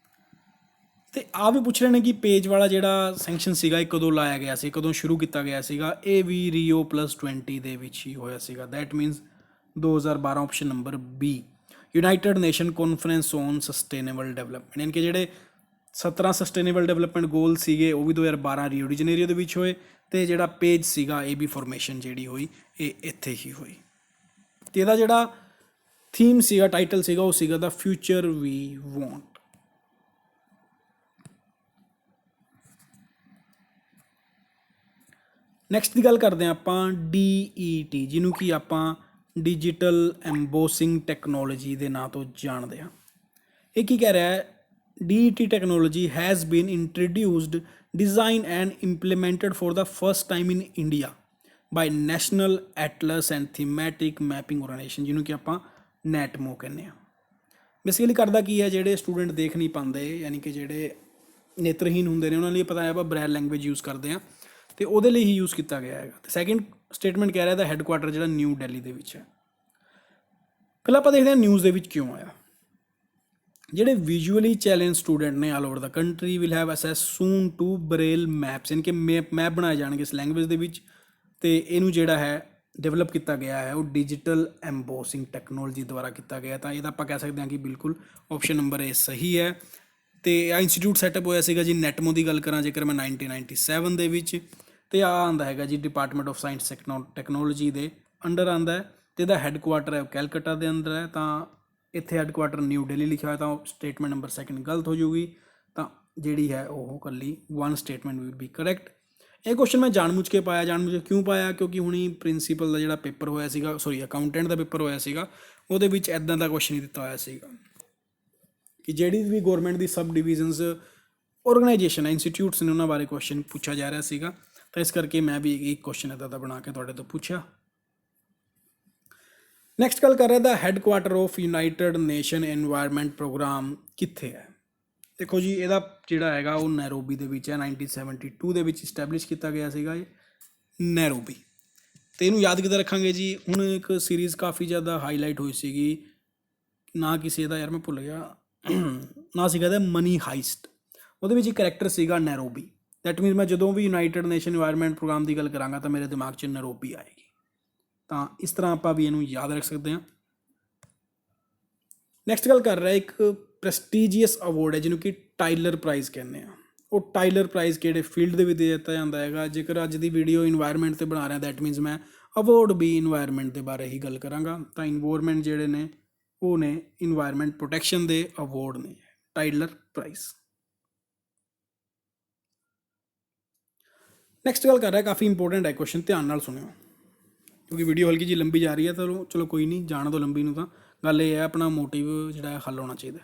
ਅਤੇ ਆਹ ਵੀ ਪੁੱਛ ਰਹੇ ਨੇ ਕਿ ਪੇਜ ਵਾਲਾ ਜਿਹੜਾ ਸੈਂਕਸ਼ਨ ਸੀਗਾ ਇਹ ਕਦੋਂ ਲਾਇਆ ਗਿਆ ਸੀ, ਕਦੋਂ ਸ਼ੁਰੂ ਕੀਤਾ ਗਿਆ ਸੀਗਾ? ਇਹ ਵੀ Rio+20 ਦੇ ਵਿੱਚ ਹੀ ਹੋਇਆ ਸੀਗਾ। That means 2012, option number B, United Nation conference on sustainable development. ਯਾਨੀ ਕਿ ਜਿਹੜੇ 17 ਸਸਟੇਨੇਬਲ ਡਿਵੈਲਪਮੈਂਟ ਗੋਲ ਸੀਗੇ ਉਹ ਵੀ 2012 ਰੀਓ ਡੀ ਜਨੇਰੀਓ ਦੇ ਵਿੱਚ ਹੋਏ, ਅਤੇ ਜਿਹੜਾ ਪੇਜ ਸੀਗਾ ਇਹ ਵੀ ਫਾਰਮੇਸ਼ਨ ਜਿਹੜੀ ਹੋਈ ਇਹ ਇੱਥੇ ਹੀ ਹੋਈ। ਅਤੇ ਇਹਦਾ ਜਿਹੜਾ ਥੀਮ ਸੀਗਾ, ਟਾਈਟਲ ਸੀਗਾ, ਉਹ ਸੀਗਾ ਦਾ ਫਿਊਚਰ ਵੀ ਵਾਂਟ। ਨੈਕਸਟ ਦੀ ਗੱਲ ਕਰਦੇ ਹਾਂ ਆਪਾਂ DET, ਜਿਹਨੂੰ ਕਿ ਆਪਾਂ ਡਿਜੀਟਲ ਐਮਬੋਸਿੰਗ ਟੈਕਨੋਲੋਜੀ ਦੇ ਨਾਂ ਤੋਂ ਜਾਣਦੇ ਹਾਂ। ਇਹ ਕੀ ਕਹਿ ਰਿਹਾ ਹੈ? DET technology has been introduced, designed and implemented for the first time in India by National Atlas and Thematic Mapping Organization, ਜਿਹਨੂੰ ਕਿ ਆਪਾਂ NATMO ਕਹਿੰਦੇ ਹਾਂ। ਬੇਸਿਕਲੀ ਕਰਦਾ ਕੀ ਹੈ? ਜਿਹੜੇ ਸਟੂਡੈਂਟ ਦੇਖ ਨਹੀਂ ਪਾਉਂਦੇ, ਯਾਨੀ ਕਿ ਜਿਹੜੇ ਨੇਤਰਹੀਨ ਹੁੰਦੇ ਨੇ, ਉਹਨਾਂ ਲਈ ਪਤਾ ਹੈ ਆਪਾਂ ਬ੍ਰੈਲ ਲੈਂਗੁਏਜ ਯੂਜ਼ ਕਰਦੇ ਹਾਂ, ਅਤੇ ਉਹਦੇ ਲਈ ਹੀ ਯੂਜ਼ ਕੀਤਾ ਗਿਆ ਹੈਗਾ। ਅਤੇ ਸੈਕਿੰਡ ਸਟੇਟਮੈਂਟ ਕਹਿ ਰਿਹਾ ਦਾ ਹੈੱਡਕੁਆਟਰ ਜਿਹੜਾ ਨਿਊ ਦਿੱਲੀ ਦੇ ਵਿੱਚ ਹੈ। ਪਹਿਲਾਂ ਆਪਾਂ ਦੇਖਦੇ ਹਾਂ ਨਿਊਜ਼ ਦੇ ਵਿੱਚ ਕਿਉਂ ਆਇਆ। ਜਿਹੜੇ ਵਿਜ਼ੂਅਲੀ ਚੈਲੰਜ ਸਟੂਡੈਂਟ ਨੇ all over the country will have access soon to braille maps, ਯਾਨੀ ਕਿ ਮੈਪ ਬਣਾਏ ਜਾਣਗੇ ਇਸ ਲੈਂਗੁਏਜ ਦੇ ਵਿੱਚ। ਅਤੇ ਇਹਨੂੰ ਜਿਹੜਾ ਹੈ ਡਿਵੈਲਪ ਕੀਤਾ ਗਿਆ ਹੈ ਉਹ ਡਿਜੀਟਲ ਐਮਬੋਸਿੰਗ ਟੈਕਨੋਲੋਜੀ ਦੁਆਰਾ ਕੀਤਾ ਗਿਆ। ਤਾਂ ਇਹਦਾ ਆਪਾਂ ਕਹਿ ਸਕਦੇ ਹਾਂ ਕਿ ਬਿਲਕੁਲ ਆਪਸ਼ਨ ਨੰਬਰ A ਸਹੀ ਹੈ। ਅਤੇ ਇਹ ਇੰਸਟੀਟਿਊਟ ਸੈਟਅਪ ਹੋਇਆ ਸੀਗਾ ਜੀ ਨੈਟਮੋ ਦੀ ਗੱਲ ਕਰਾਂ ਜੇਕਰ ਮੈਂ 1997 ਦੇ ਵਿੱਚ, ਅਤੇ ਆਹ ਆਉਂਦਾ ਹੈਗਾ ਜੀ ਡਿਪਾਰਟਮੈਂਟ ਆਫ ਸਾਇੰਸ ਟੈਕਨੋਲੋਜੀ ਦੇ ਅੰਡਰ ਆਉਂਦਾ ਹੈ। ਅਤੇ ਇਹਦਾ ਹੈੱਡਕੁਆਟਰ ਹੈ ਉਹ ਕੈਲਕੱਟਾ ਦੇ ਅੰਦਰ ਹੈ। ਤਾਂ ਇੱਥੇ ਹੈੱਡਕੁਆਟਰ ਨਿਊ ਦਿੱਲੀ ਲਿਖਿਆ ਹੋਇਆ, ਤਾਂ ਸਟੇਟਮੈਂਟ ਨੰਬਰ 2 ਗਲਤ ਹੋ ਜਾਊਗੀ। ਤਾਂ ਜਿਹੜੀ ਹੈ ਉਹ ਇਕੱਲੀ 1 ਸਟੇਟਮੈਂਟ ਵਿਲ ਬੀ ਕਰੈਕਟ। ਇਹ ਕੁਐਸਚਨ ਮੈਂ ਜਾਣਬੁੱਝ ਕੇ ਪਾਇਆ। ਜਾਣਬੁੱਝ ਕੇ ਕਿਉਂ ਪਾਇਆ? ਕਿਉਂਕਿ ਹੁਣੀ ਪ੍ਰਿੰਸੀਪਲ ਦਾ ਜਿਹੜਾ ਪੇਪਰ ਹੋਇਆ ਸੀਗਾ, ਸੌਰੀ ਅਕਾਊਂਟੈਂਟ ਦਾ ਪੇਪਰ ਹੋਇਆ ਸੀਗਾ, ਉਹਦੇ ਵਿੱਚ ਇੱਦਾਂ ਦਾ ਕੁਐਸਚਨ ਹੀ ਦਿੱਤਾ ਹੋਇਆ ਸੀਗਾ ਕਿ ਜਿਹੜੀ ਵੀ ਗੌਰਮੈਂਟ ਦੀ ਸਬ ਡਿਵੀਜ਼ਨਸ ਔਰਗਨਾਈਜੇਸ਼ਨ ਹੈ, ਇੰਸਟੀਟਿਊਟਸ ਨੇ, ਉਹਨਾਂ ਬਾਰੇ ਕੁਐਸਚਨ ਪੁੱਛਿਆ ਜਾ ਰਿਹਾ ਸੀਗਾ। ਤਾਂ ਇਸ ਕਰਕੇ ਮੈਂ ਵੀ ਇੱਕ ਕੁਐਸਚਨ ਇੱਦਾਂ ਦਾ ਬਣਾ ਕੇ ਤੁਹਾਡੇ ਤੋਂ ਪੁੱਛਿਆ। ਨੈਕਸਟ ਗੱਲ ਕਰ ਰਿਹਾ the headquarter of United Nation environment programme ਕਿੱਥੇ ਹੈ? ਦੇਖੋ ਜੀ, ਇਹਦਾ ਜਿਹੜਾ ਹੈਗਾ ਉਹ ਨੈਰੋਬੀ ਦੇ ਵਿੱਚ ਹੈ। 1972 ਦੇ ਵਿੱਚ ਇਸਟੈਬਲਿਸ਼ ਕੀਤਾ ਗਿਆ ਸੀਗਾ ਇਹ ਨੈਰੋਬੀ। ਅਤੇ ਇਹਨੂੰ ਯਾਦ ਕਿੱਦਾਂ ਰੱਖਾਂਗੇ ਜੀ? ਹੁਣ ਇੱਕ ਸੀਰੀਜ਼ ਕਾਫੀ ਜ਼ਿਆਦਾ ਹਾਈਲਾਈਟ ਹੋਈ ਸੀਗੀ, ਨਾ ਕਿਸੇ ਦਾ, ਯਾਰ ਮੈਂ ਭੁੱਲ ਗਿਆ ਨਾ ਸੀਗਾ ਇਹਦਾ, ਮਨੀ ਹਾਈਸਟ। ਉਹਦੇ ਵਿੱਚ ਇੱਕ ਕਰੈਕਟਰ ਸੀਗਾ ਨੈਰੋਬੀ। ਦੈਟ ਮੀਨਸ ਮੈਂ ਜਦੋਂ ਵੀ ਯੂਨਾਈਟਿਡ ਨੇਸ਼ਨ ਇਨਵਾਇਰਨਮੈਂਟ ਪ੍ਰੋਗਰਾਮ ਦੀ ਗੱਲ ਕਰਾਂਗਾ ਤਾਂ ਮੇਰੇ ਦਿਮਾਗ 'ਚ ਨੈਰੋਬੀ ਆਏਗੀ। ਤਾਂ ਇਸ ਤਰ੍ਹਾਂ ਆਪਾਂ ਵੀ ਇਹਨੂੰ ਯਾਦ ਰੱਖ ਸਕਦੇ ਹਾਂ। ਨੈਕਸਟ ਗੱਲ ਕਰ ਰਿਹਾ ਇੱਕ ਪ੍ਰੈਸਟੀਜੀਅਸ ਅਵਾਰਡ ਹੈ ਜਿਹਨੂੰ ਕਿ ਟਾਈਲਰ ਪ੍ਰਾਈਜ਼ ਕਹਿੰਦੇ ਆ। ਉਹ ਟਾਈਲਰ ਪ੍ਰਾਈਜ਼ ਕਿਹੜੇ ਫੀਲਡ ਦੇ ਵਿੱਚ ਦਿੱਤਾ ਜਾਂਦਾ ਹੈਗਾ? ਜੇਕਰ ਅੱਜ ਦੀ ਵੀਡੀਓ ਇਨਵਾਇਰਨਮੈਂਟ 'ਤੇ ਬਣਾ ਰਿਹਾ ਦੈਟ ਮੀਨਸ ਮੈਂ ਅਵਾਰਡ ਵੀ ਇਨਵਾਇਰਨਮੈਂਟ ਦੇ ਬਾਰੇ ਹੀ ਗੱਲ ਕਰਾਂਗਾ। ਤਾਂ ਇਨਵਾਇਰਨਮੈਂਟ ਜਿਹੜੇ ਨੇ ਉਹ ਨੇ ਇਨਵਾਇਰਨਮੈਂਟ ਪ੍ਰੋਟੈਕਸ਼ਨ ਦੇ ਅਵਾਰਡ ਨੇ ਟਾਈਲਰ ਪ੍ਰਾਈਜ਼। ਨੈਕਸਟ ਗੱਲ ਕਰ ਰਿਹਾ, ਕਾਫੀ ਇੰਪੋਰਟੈਂਟ ਹੈ ਕੁਐਸਚਨ, ਧਿਆਨ ਨਾਲ ਸੁਣਿਓ ਕਿਉਂਕਿ ਵੀਡੀਓ ਹਲਕੀ ਜਿਹੀ ਲੰਬੀ ਜਾ ਰਹੀ ਹੈ। ਤਾਂ ਚਲੋ ਕੋਈ ਨਹੀਂ, ਜਾਣ ਦਿਓ ਲੰਬੀ ਨੂੰ। ਤਾਂ ਗੱਲ ਇਹ ਹੈ ਆਪਣਾ ਮੋਟਿਵ ਜਿਹੜਾ ਹੱਲ ਹੋਣਾ ਚਾਹੀਦਾ।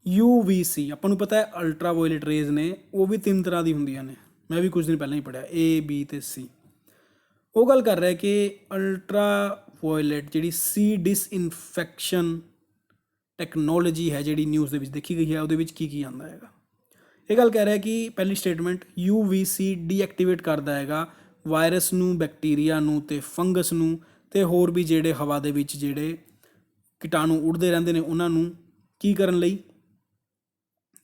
UVC ਆਪਾਂ ਨੂੰ ਪਤਾ ਹੈ ਅਲਟਰਾ ਵਾਇਲਟ ਰੇਜ਼ ਨੇ, ਉਹ ਵੀ 3 ਤਰ੍ਹਾਂ ਦੀ ਹੁੰਦੀਆਂ ਨੇ। ਮੈਂ ਵੀ ਕੁਝ ਦਿਨ ਪਹਿਲਾਂ ਹੀ ਪੜ੍ਹਿਆ A, B ਅਤੇ C। ਉਹ ਗੱਲ ਕਰ ਰਿਹਾ ਕਿ ਅਲਟਰਾ ਵਾਇਲਟ ਜਿਹੜੀ ਸੀ ਡਿਸਇਨਫੈਕਸ਼ਨ ਟੈਕਨੋਲੋਜੀ ਹੈ ਜਿਹੜੀ ਨਿਊਜ਼ ਦੇ ਵਿੱਚ ਦੇਖੀ ਗਈ ਹੈ, ਉਹਦੇ ਵਿੱਚ ਕੀ ਆਉਂਦਾ ਹੈਗਾ? ਇਹ ਗੱਲ ਕਹਿ ਰਿਹਾ ਕਿ ਪਹਿਲੀ ਸਟੇਟਮੈਂਟ UVC ਡੀਐਕਟੀਵੇਟ ਕਰਦਾ ਹੈਗਾ ਵਾਇਰਸ ਨੂੰ, ਬੈਕਟੀਰੀਆ ਨੂੰ ਅਤੇ ਫੰਗਸ ਨੂੰ, ਅਤੇ ਹੋਰ ਵੀ ਜਿਹੜੇ ਹਵਾ ਦੇ ਵਿੱਚ ਜਿਹੜੇ ਕੀਟਾਣੂ ਉੱਡਦੇ ਰਹਿੰਦੇ ਨੇ ਉਹਨਾਂ ਨੂੰ ਕੀ ਕਰਨ ਲਈ?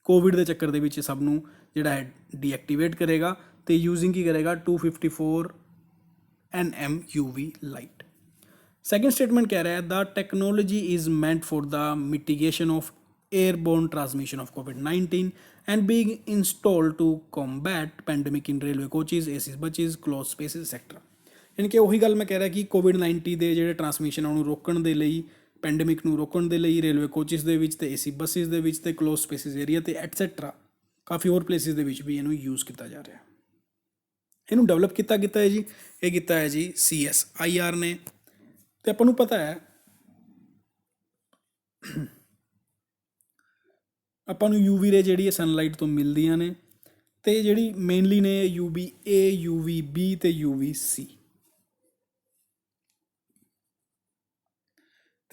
ਕੋਵਿਡ ਦੇ ਚੱਕਰ ਦੇ ਵਿੱਚ ਸਭ ਨੂੰ ਜਿਹੜਾ ਹੈ ਡੀਐਕਟੀਵੇਟ ਕਰੇਗਾ। ਅਤੇ ਯੂਜ਼ਿੰਗ ਕੀ ਕਰੇਗਾ? 254 nm UV light। Second statement कह रहा है the technology is meant for the mitigation of airborne transmission of कोविड-19 and being installed to combat pandemic in railway coaches ACs buses close spaces etcetera. ਯਾਨੀ ਕਿ ਉਹੀ ਗੱਲ ਮੈਂ ਕਹਿ ਰਿਹਾ ਕਿ ਕੋਵਿਡ-19 ਦੇ ਜਿਹੜੇ ਟਰਾਂਸਮਿਸ਼ਨ ਉਹਨੂੰ ਰੋਕਣ ਦੇ ਲਈ, ਪੈਂਡੇਮਿਕ ਨੂੰ ਰੋਕਣ ਦੇ ਲਈ ਰੇਲਵੇ ਕੋਚਿਸ ਦੇ ਵਿੱਚ ਤੇ ਏਸੀ ਬੱਸਿਸ ਦੇ ਵਿੱਚ ਤੇ ਕਲੋਜ਼ ਸਪੇਸਿਸ ਏਰੀਆ ਤੇ ਐਟਸੈਟਰਾ ਕਾਫੀ ਹੋਰ ਪਲੇਸਿਸ ਦੇ ਵਿੱਚ ਵੀ ਇਹਨੂੰ ਯੂਜ਼ ਕੀਤਾ ਜਾ ਰਿਹਾ। ਇਹਨੂੰ ਡਿਵੈਲਪ ਕੀਤਾ ਹੈ ਜੀ, ਇਹ ਕੀਤਾ ਹੈ ਜੀ CSIR ਨੇ। ਤੇ ਆਪਾਂ ਨੂੰ ਪਤਾ ਹੈ ਆਪਾਂ ਨੂੰ UV ਰੇ ਜਿਹੜੀ ਹੈ ਸਨਲਾਈਟ ਤੋਂ ਮਿਲਦੀਆਂ ਨੇ ਤੇ ਜਿਹੜੀ ਮੇਨਲੀ ਨੇ UVA UVB ਤੇ UVC।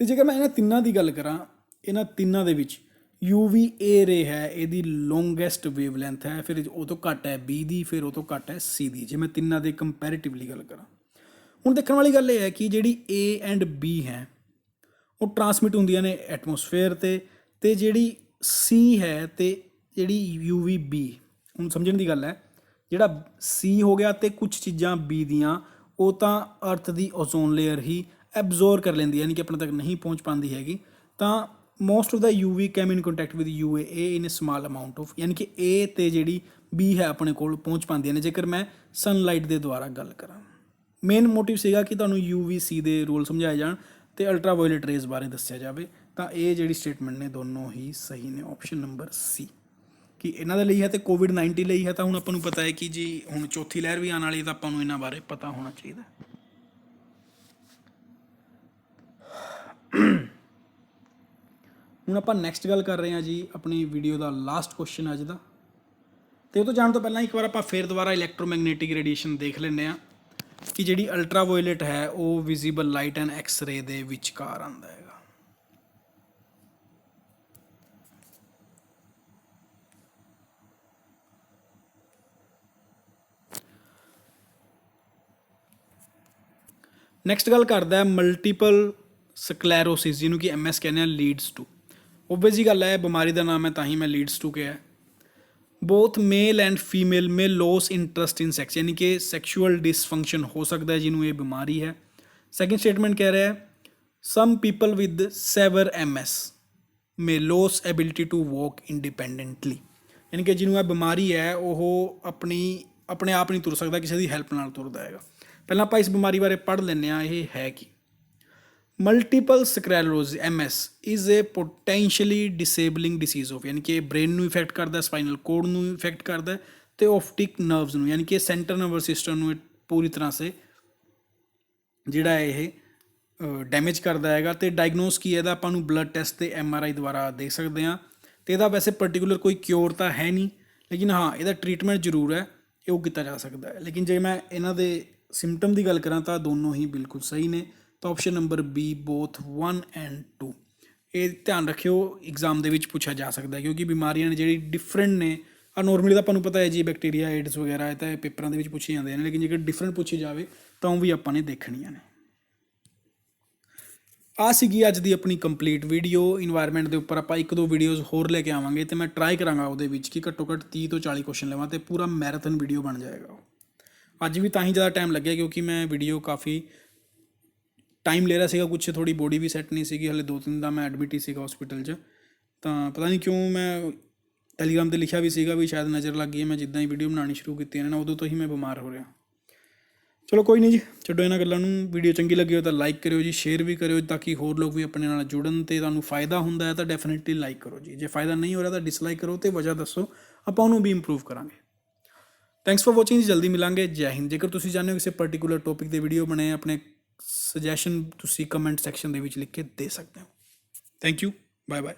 ਤੇ ਜੇਕਰ ਮੈਂ ਇਹਨਾਂ ਤਿੰਨਾਂ ਦੀ ਗੱਲ ਕਰਾਂ, ਇਹਨਾਂ ਤਿੰਨਾਂ ਦੇ ਵਿੱਚ UVA ਰੇ ਹੈ ਇਹਦੀ ਲੌਂਗੈਸਟ ਵੇਵਲੈਂਥ ਹੈ, ਫਿਰ ਉਹ ਤੋਂ ਘੱਟ ਹੈ B ਦੀ, ਫਿਰ ਉਹ ਤੋਂ ਘੱਟ ਹੈ C ਦੀ, ਜੇ ਮੈਂ ਤਿੰਨਾਂ ਦੇ ਕੰਪੈਰੀਟਿਵਲੀ ਗੱਲ ਕਰਾਂ। ਹੁਣ ਦੇਖਣ ਵਾਲੀ ਗੱਲ ਇਹ ਹੈ ਕਿ ਜਿਹੜੀ A ਐਂਡ B ਹੈ ਉਹ ਟਰਾਂਸਮਿਟ ਹੁੰਦੀਆਂ ਨੇ ਐਟਮੋਸਫੇਅਰ ਤੇ ਜਿਹੜੀ C ਹੈ ਤੇ ਜਿਹੜੀ UVB, ਹੁਣ ਸਮਝਣ ਦੀ ਗੱਲ ਹੈ, ਜਿਹੜਾ C ਹੋ ਗਿਆ ਤੇ ਕੁਝ ਚੀਜ਼ਾਂ B ਦੀਆਂ ਉਹ ਤਾਂ ਅਰਥ ਦੀ ਓਜ਼ੋਨ ਲੇਅਰ ਹੀ ਐਬਜ਼ੋਰਬ ਕਰ ਲੈਂਦੀ ਹੈ, ਯਾਨੀ ਕਿ ਆਪਣੇ ਤੱਕ ਨਹੀਂ ਪਹੁੰਚ ਪਾਉਂਦੀ ਹੈਗੀ। ਤਾਂ most of the UV came in contact with UAA in a small amount of, ਯਾਨੀ ਕਿ A ਤੇ ਜਿਹੜੀ B ਹੈ ਆਪਣੇ ਕੋਲ ਪਹੁੰਚ ਪਾਉਂਦੀਆਂ ਨੇ ਜੇਕਰ ਮੈਂ ਸਨਲਾਈਟ ਦੇ ਦੁਆਰਾ ਗੱਲ ਕਰਾਂ। ਮੇਨ ਮੋਟਿਵ ਸੀਗਾ ਕਿ ਤੁਹਾਨੂੰ UVC ਦੇ ਰੂਲ ਸਮਝਾਏ ਜਾਣ ਤੇ ਅਲਟਰਾਵਾਇਲਟ ਰੇਜ਼ ਬਾਰੇ ਦੱਸਿਆ ਜਾਵੇ। ਤਾਂ ਇਹ ਜਿਹੜੀ ਸਟੇਟਮੈਂਟ ਨੇ ਦੋਨੋਂ ਹੀ ਸਹੀ ਨੇ, ਆਪਸ਼ਨ ਨੰਬਰ C ਕਿ ਇਹਨਾਂ ਦੇ ਲਈ ਹੈ ਤੇ ਕੋਵਿਡ-19 ਲਈ ਹੈ। ਤਾਂ ਹੁਣ ਆਪਾਂ ਨੂੰ ਪਤਾ ਹੈ ਕਿ ਜੀ ਹੁਣ ਚੌਥੀ ਲਹਿਰ ਵੀ ਆਉਣ ਵਾਲੀ, ਤਾਂ ਆਪਾਂ ਨੂੰ ਇਹਨਾਂ ਬਾਰੇ ਪਤਾ ਹੋਣਾ ਚਾਹੀਦਾ। ਹੁਣ ਆਪਾਂ ਨੈਕਸਟ ਗੱਲ ਕਰ ਰਹੇ ਹਾਂ ਜੀ ਆਪਣੀ ਵੀਡੀਓ ਦਾ ਲਾਸਟ ਕੁਐਸਚਨ ਅੱਜ ਦਾ। ਤੇ ਉਹ ਤੋਂ ਜਾਣ ਤੋਂ ਪਹਿਲਾਂ ਇੱਕ ਵਾਰ ਆਪਾਂ ਫੇਰ ਦੁਬਾਰਾ ਇਲੈਕਟ੍ਰੋਮੈਗਨੈਟਿਕ ਰੇਡੀਏਸ਼ਨ ਦੇਖ ਲੈਂਦੇ ਹਾਂ ਕਿ ਜਿਹੜੀ ਅਲਟਰਾਵਾਇਲਟ ਹੈ ਉਹ ਵਿਜ਼ੀਬਲ ਲਾਈਟ ਐਂਡ ਐਕਸ-ਰੇ ਦੇ ਵਿਚਕਾਰ ਆਉਂਦਾ ਹੈਗਾ। ਨੈਕਸਟ ਗੱਲ ਕਰਦਾ ਹੈ ਮਲਟੀਪਲ ਸਕਲੈਰੋਸਿਸ, ਜਿਹਨੂੰ ਕਿ MS ਕਹਿੰਦੇ ਆ, ਲੀਡਸ ਟੂ। ਓਬਵੀਅਸ ਜੀ ਗੱਲ ਹੈ, ਬਿਮਾਰੀ ਦਾ ਨਾਮ ਹੈ ਤਾਂ ਹੀ ਮੈਂ ਲੀਡਸ ਟੂ ਕਿਹਾ। Both male and female may lose interest in sex, ਯਾਨੀ ਕਿ ਸੈਕਸ਼ੂਅਲ ਡਿਸਫੰਕਸ਼ਨ ਹੋ ਸਕਦਾ ਹੈ ਜਿਹਨੂੰ ਇਹ ਬਿਮਾਰੀ ਹੈ। ਸੈਕਿੰਡ ਸਟੇਟਮੈਂਟ ਕਹਿ ਰਿਹਾ ਹੈ some people with severe MS may lose ability to walk independently, ਯਾਨੀ ਕਿ ਜਿਹਨੂੰ ਇਹ ਬਿਮਾਰੀ ਹੈ ਉਹ ਆਪਣੇ ਆਪ ਨਹੀਂ ਤੁਰ ਸਕਦਾ, ਕਿਸੇ ਦੀ ਹੈਲਪ ਨਾਲ ਤੁਰਦਾ ਹੈਗਾ। ਪਹਿਲਾਂ ਆਪਾਂ ਇਸ ਬਿਮਾਰੀ ਬਾਰੇ ਪੜ੍ਹ ਲੈਂਦੇ ਹਾਂ, ਇਹ ਹੈ ਕਿ multiple sclerosis MS is a potentially disabling disease of, ਯਾਨੀ ਕਿ ਬ੍ਰੇਨ ਨੂੰ ਇਫੈਕਟ ਕਰਦਾ, ਸਪਾਈਨਲ ਕੋਡ ਨੂੰ ਇਫੈਕਟ ਕਰਦਾ ਅਤੇ ਓਪਟਿਕ ਨਰਵਸ ਨੂੰ, ਯਾਨੀ ਕਿ ਸੈਂਟਰਲ ਨਰਵਸ ਸਿਸਟਮ ਨੂੰ ਪੂਰੀ ਤਰ੍ਹਾਂ ਸੇ ਜਿਹੜਾ ਇਹ ਡੈਮੇਜ ਕਰਦਾ ਹੈਗਾ। ਅਤੇ ਡਾਇਗਨੋਸ ਕੀ ਇਹਦਾ ਆਪਾਂ ਨੂੰ ਬਲੱਡ ਟੈਸਟ ਅਤੇ MRI ਦੁਆਰਾ ਦੇਖ ਸਕਦੇ ਹਾਂ। ਅਤੇ ਇਹਦਾ ਵੈਸੇ ਪਰਟੀਕੂਲਰ ਕੋਈ ਕਿਉਰ ਤਾਂ ਹੈ ਨਹੀਂ, ਲੇਕਿਨ ਹਾਂ ਇਹਦਾ ਟਰੀਟਮੈਂਟ ਜ਼ਰੂਰ ਹੈ, ਇਹ ਉਹ ਕੀਤਾ ਜਾ ਸਕਦਾ ਹੈ। ਲੇਕਿਨ ਜੇ ਮੈਂ ਇਹਨਾਂ ਦੇ ਸਿੰਪਟਮ ਦੀ ਗੱਲ ਕਰਾਂ ਤਾਂ ਦੋਨੋਂ ਹੀ ਬਿਲਕੁਲ ਸਹੀ ਨੇ। ਤਾਂ option number B both 1 and 2, ਇਹ ਧਿਆਨ ਰੱਖਿਓ ਐਗਜ਼ਾਮ ਦੇ ਵਿੱਚ ਪੁੱਛਿਆ ਜਾ ਸਕਦਾ, ਕਿਉਂਕਿ ਬਿਮਾਰੀਆਂ ਨੇ ਜਿਹੜੀ ਡਿਫਰੈਂਟ ਨੇ। ਨੋਰਮਲੀ ਤਾਂ ਆਪਾਂ ਨੂੰ ਪਤਾ ਹੈ ਜੀ ਬੈਕਟੀਰੀਆ, ਏਡਸ ਵਗੈਰਾ, ਇਹ ਤਾਂ ਪੇਪਰਾਂ ਦੇ ਵਿੱਚ ਪੁੱਛੇ ਜਾਂਦੇ ਨੇ, ਲੇਕਿਨ ਜੇਕਰ ਡਿਫਰੈਂਟ ਪੁੱਛੀ ਜਾਵੇ ਤਾਂ ਉਹ ਵੀ ਆਪਾਂ ਨੇ ਦੇਖਣੀਆਂ ਨੇ। ਆਹ ਸੀਗੀ ਅੱਜ ਦੀ ਆਪਣੀ ਕੰਪਲੀਟ ਵੀਡੀਓ। ਇਨਵਾਇਰਮੈਂਟ ਦੇ ਉੱਪਰ ਆਪਾਂ 1-2 ਵੀਡੀਓਜ਼ ਹੋਰ ਲੈ ਕੇ ਆਵਾਂਗੇ ਅਤੇ ਮੈਂ ਟਰਾਈ ਕਰਾਂਗਾ ਉਹਦੇ ਵਿੱਚ ਕਿ ਘੱਟੋ ਘੱਟ 30 ਤੋਂ 40 ਕੁਐਸਚਨ ਲਵਾਂ ਅਤੇ ਪੂਰਾ ਮੈਰਾਥਨ ਵੀਡੀਓ ਬਣ ਜਾਏਗਾ ਉਹ। ਅੱਜ ਵੀ ਤਾਂ ਹੀ ਜ਼ਿਆਦਾ ਟਾਈਮ ਲੱਗਿਆ ਕਿਉਂਕਿ ਮੈਂ ਵੀਡੀਓ ਕਾਫੀ ਟਾਈਮ ਲੈ ਰਿਹਾ ਸੀਗਾ, ਕੁਛ ਥੋੜ੍ਹੀ ਬੋਡੀ ਵੀ ਸੈੱਟ ਨਹੀਂ ਸੀਗੀ, ਹਾਲੇ 2-3 ਦਾ ਮੈਂ ਐਡਮਿਟ ਹੀ ਸੀਗਾ ਹਸਪੀਟਲ 'ਚ। ਤਾਂ ਪਤਾ ਨਹੀਂ ਕਿਉਂ ਮੈਂ ਟੈਲੀਗ੍ਰਾਮ 'ਤੇ ਲਿਖਿਆ ਵੀ ਸੀਗਾ ਵੀ ਸ਼ਾਇਦ ਨਜ਼ਰ ਲੱਗ ਗਈ ਹੈ, ਮੈਂ ਜਿੱਦਾਂ ਹੀ ਵੀਡੀਓ ਬਣਾਉਣੀ ਸ਼ੁਰੂ ਕੀਤੀ ਇਹਨਾਂ ਨੇ ਉਦੋਂ ਤੋਂ ਹੀ ਮੈਂ ਬਿਮਾਰ ਹੋ ਰਿਹਾ। ਚਲੋ ਕੋਈ ਨਹੀਂ ਜੀ, ਛੱਡੋ ਇਹਨਾਂ ਗੱਲਾਂ ਨੂੰ। ਵੀਡੀਓ ਚੰਗੀ ਲੱਗੀ ਹੋ ਤਾਂ ਲਾਈਕ ਕਰਿਓ ਜੀ, ਸ਼ੇਅਰ ਵੀ ਕਰਿਓ ਤਾਂ ਕਿ ਹੋਰ ਲੋਕ ਵੀ ਆਪਣੇ ਨਾਲ ਜੁੜਨ, ਅਤੇ ਤੁਹਾਨੂੰ ਫਾਇਦਾ ਹੁੰਦਾ ਹੈ ਤਾਂ ਡੈਫੀਨੇਟਲੀ ਲਾਈਕ ਕਰੋ ਜੀ। ਜੇ ਫਾਇਦਾ ਨਹੀਂ ਹੋ ਰਿਹਾ ਤਾਂ ਡਿਸਲਾਈਕ ਕਰੋ ਅਤੇ ਵਜ੍ਹਾ ਦੱਸੋ, ਆਪਾਂ ਉਹਨੂੰ ਵੀ ਇੰਪਰੂਵ ਕਰਾਂਗੇ। ਥੈਂਕਸ ਫॉर ਵਾਚਿੰਗ ਜੀ, ਜਲਦੀ ਮਿਲਾਂਗੇ। ਜੈ ਹਿੰਦ। ਜੇਕਰ ਤੁਸੀਂ ਚਾਹੁੰਦੇ ਹੋ ਕਿਸੇ ਪਰਟੀਕੂਲਰ ਟੌਪਿਕ 'ਤੇ ਵੀਡੀਓ ਬਣੇ, ਆਪਣੇ ਸੁਜੈਸ਼ਨ ਤੁਸੀਂ ਕਮੈਂਟ ਸੈਕਸ਼ਨ ਦੇ ਵਿੱਚ ਲਿਖ ਕੇ ਦੇ ਸਕਦੇ ਹੋ। Thank you, bye bye.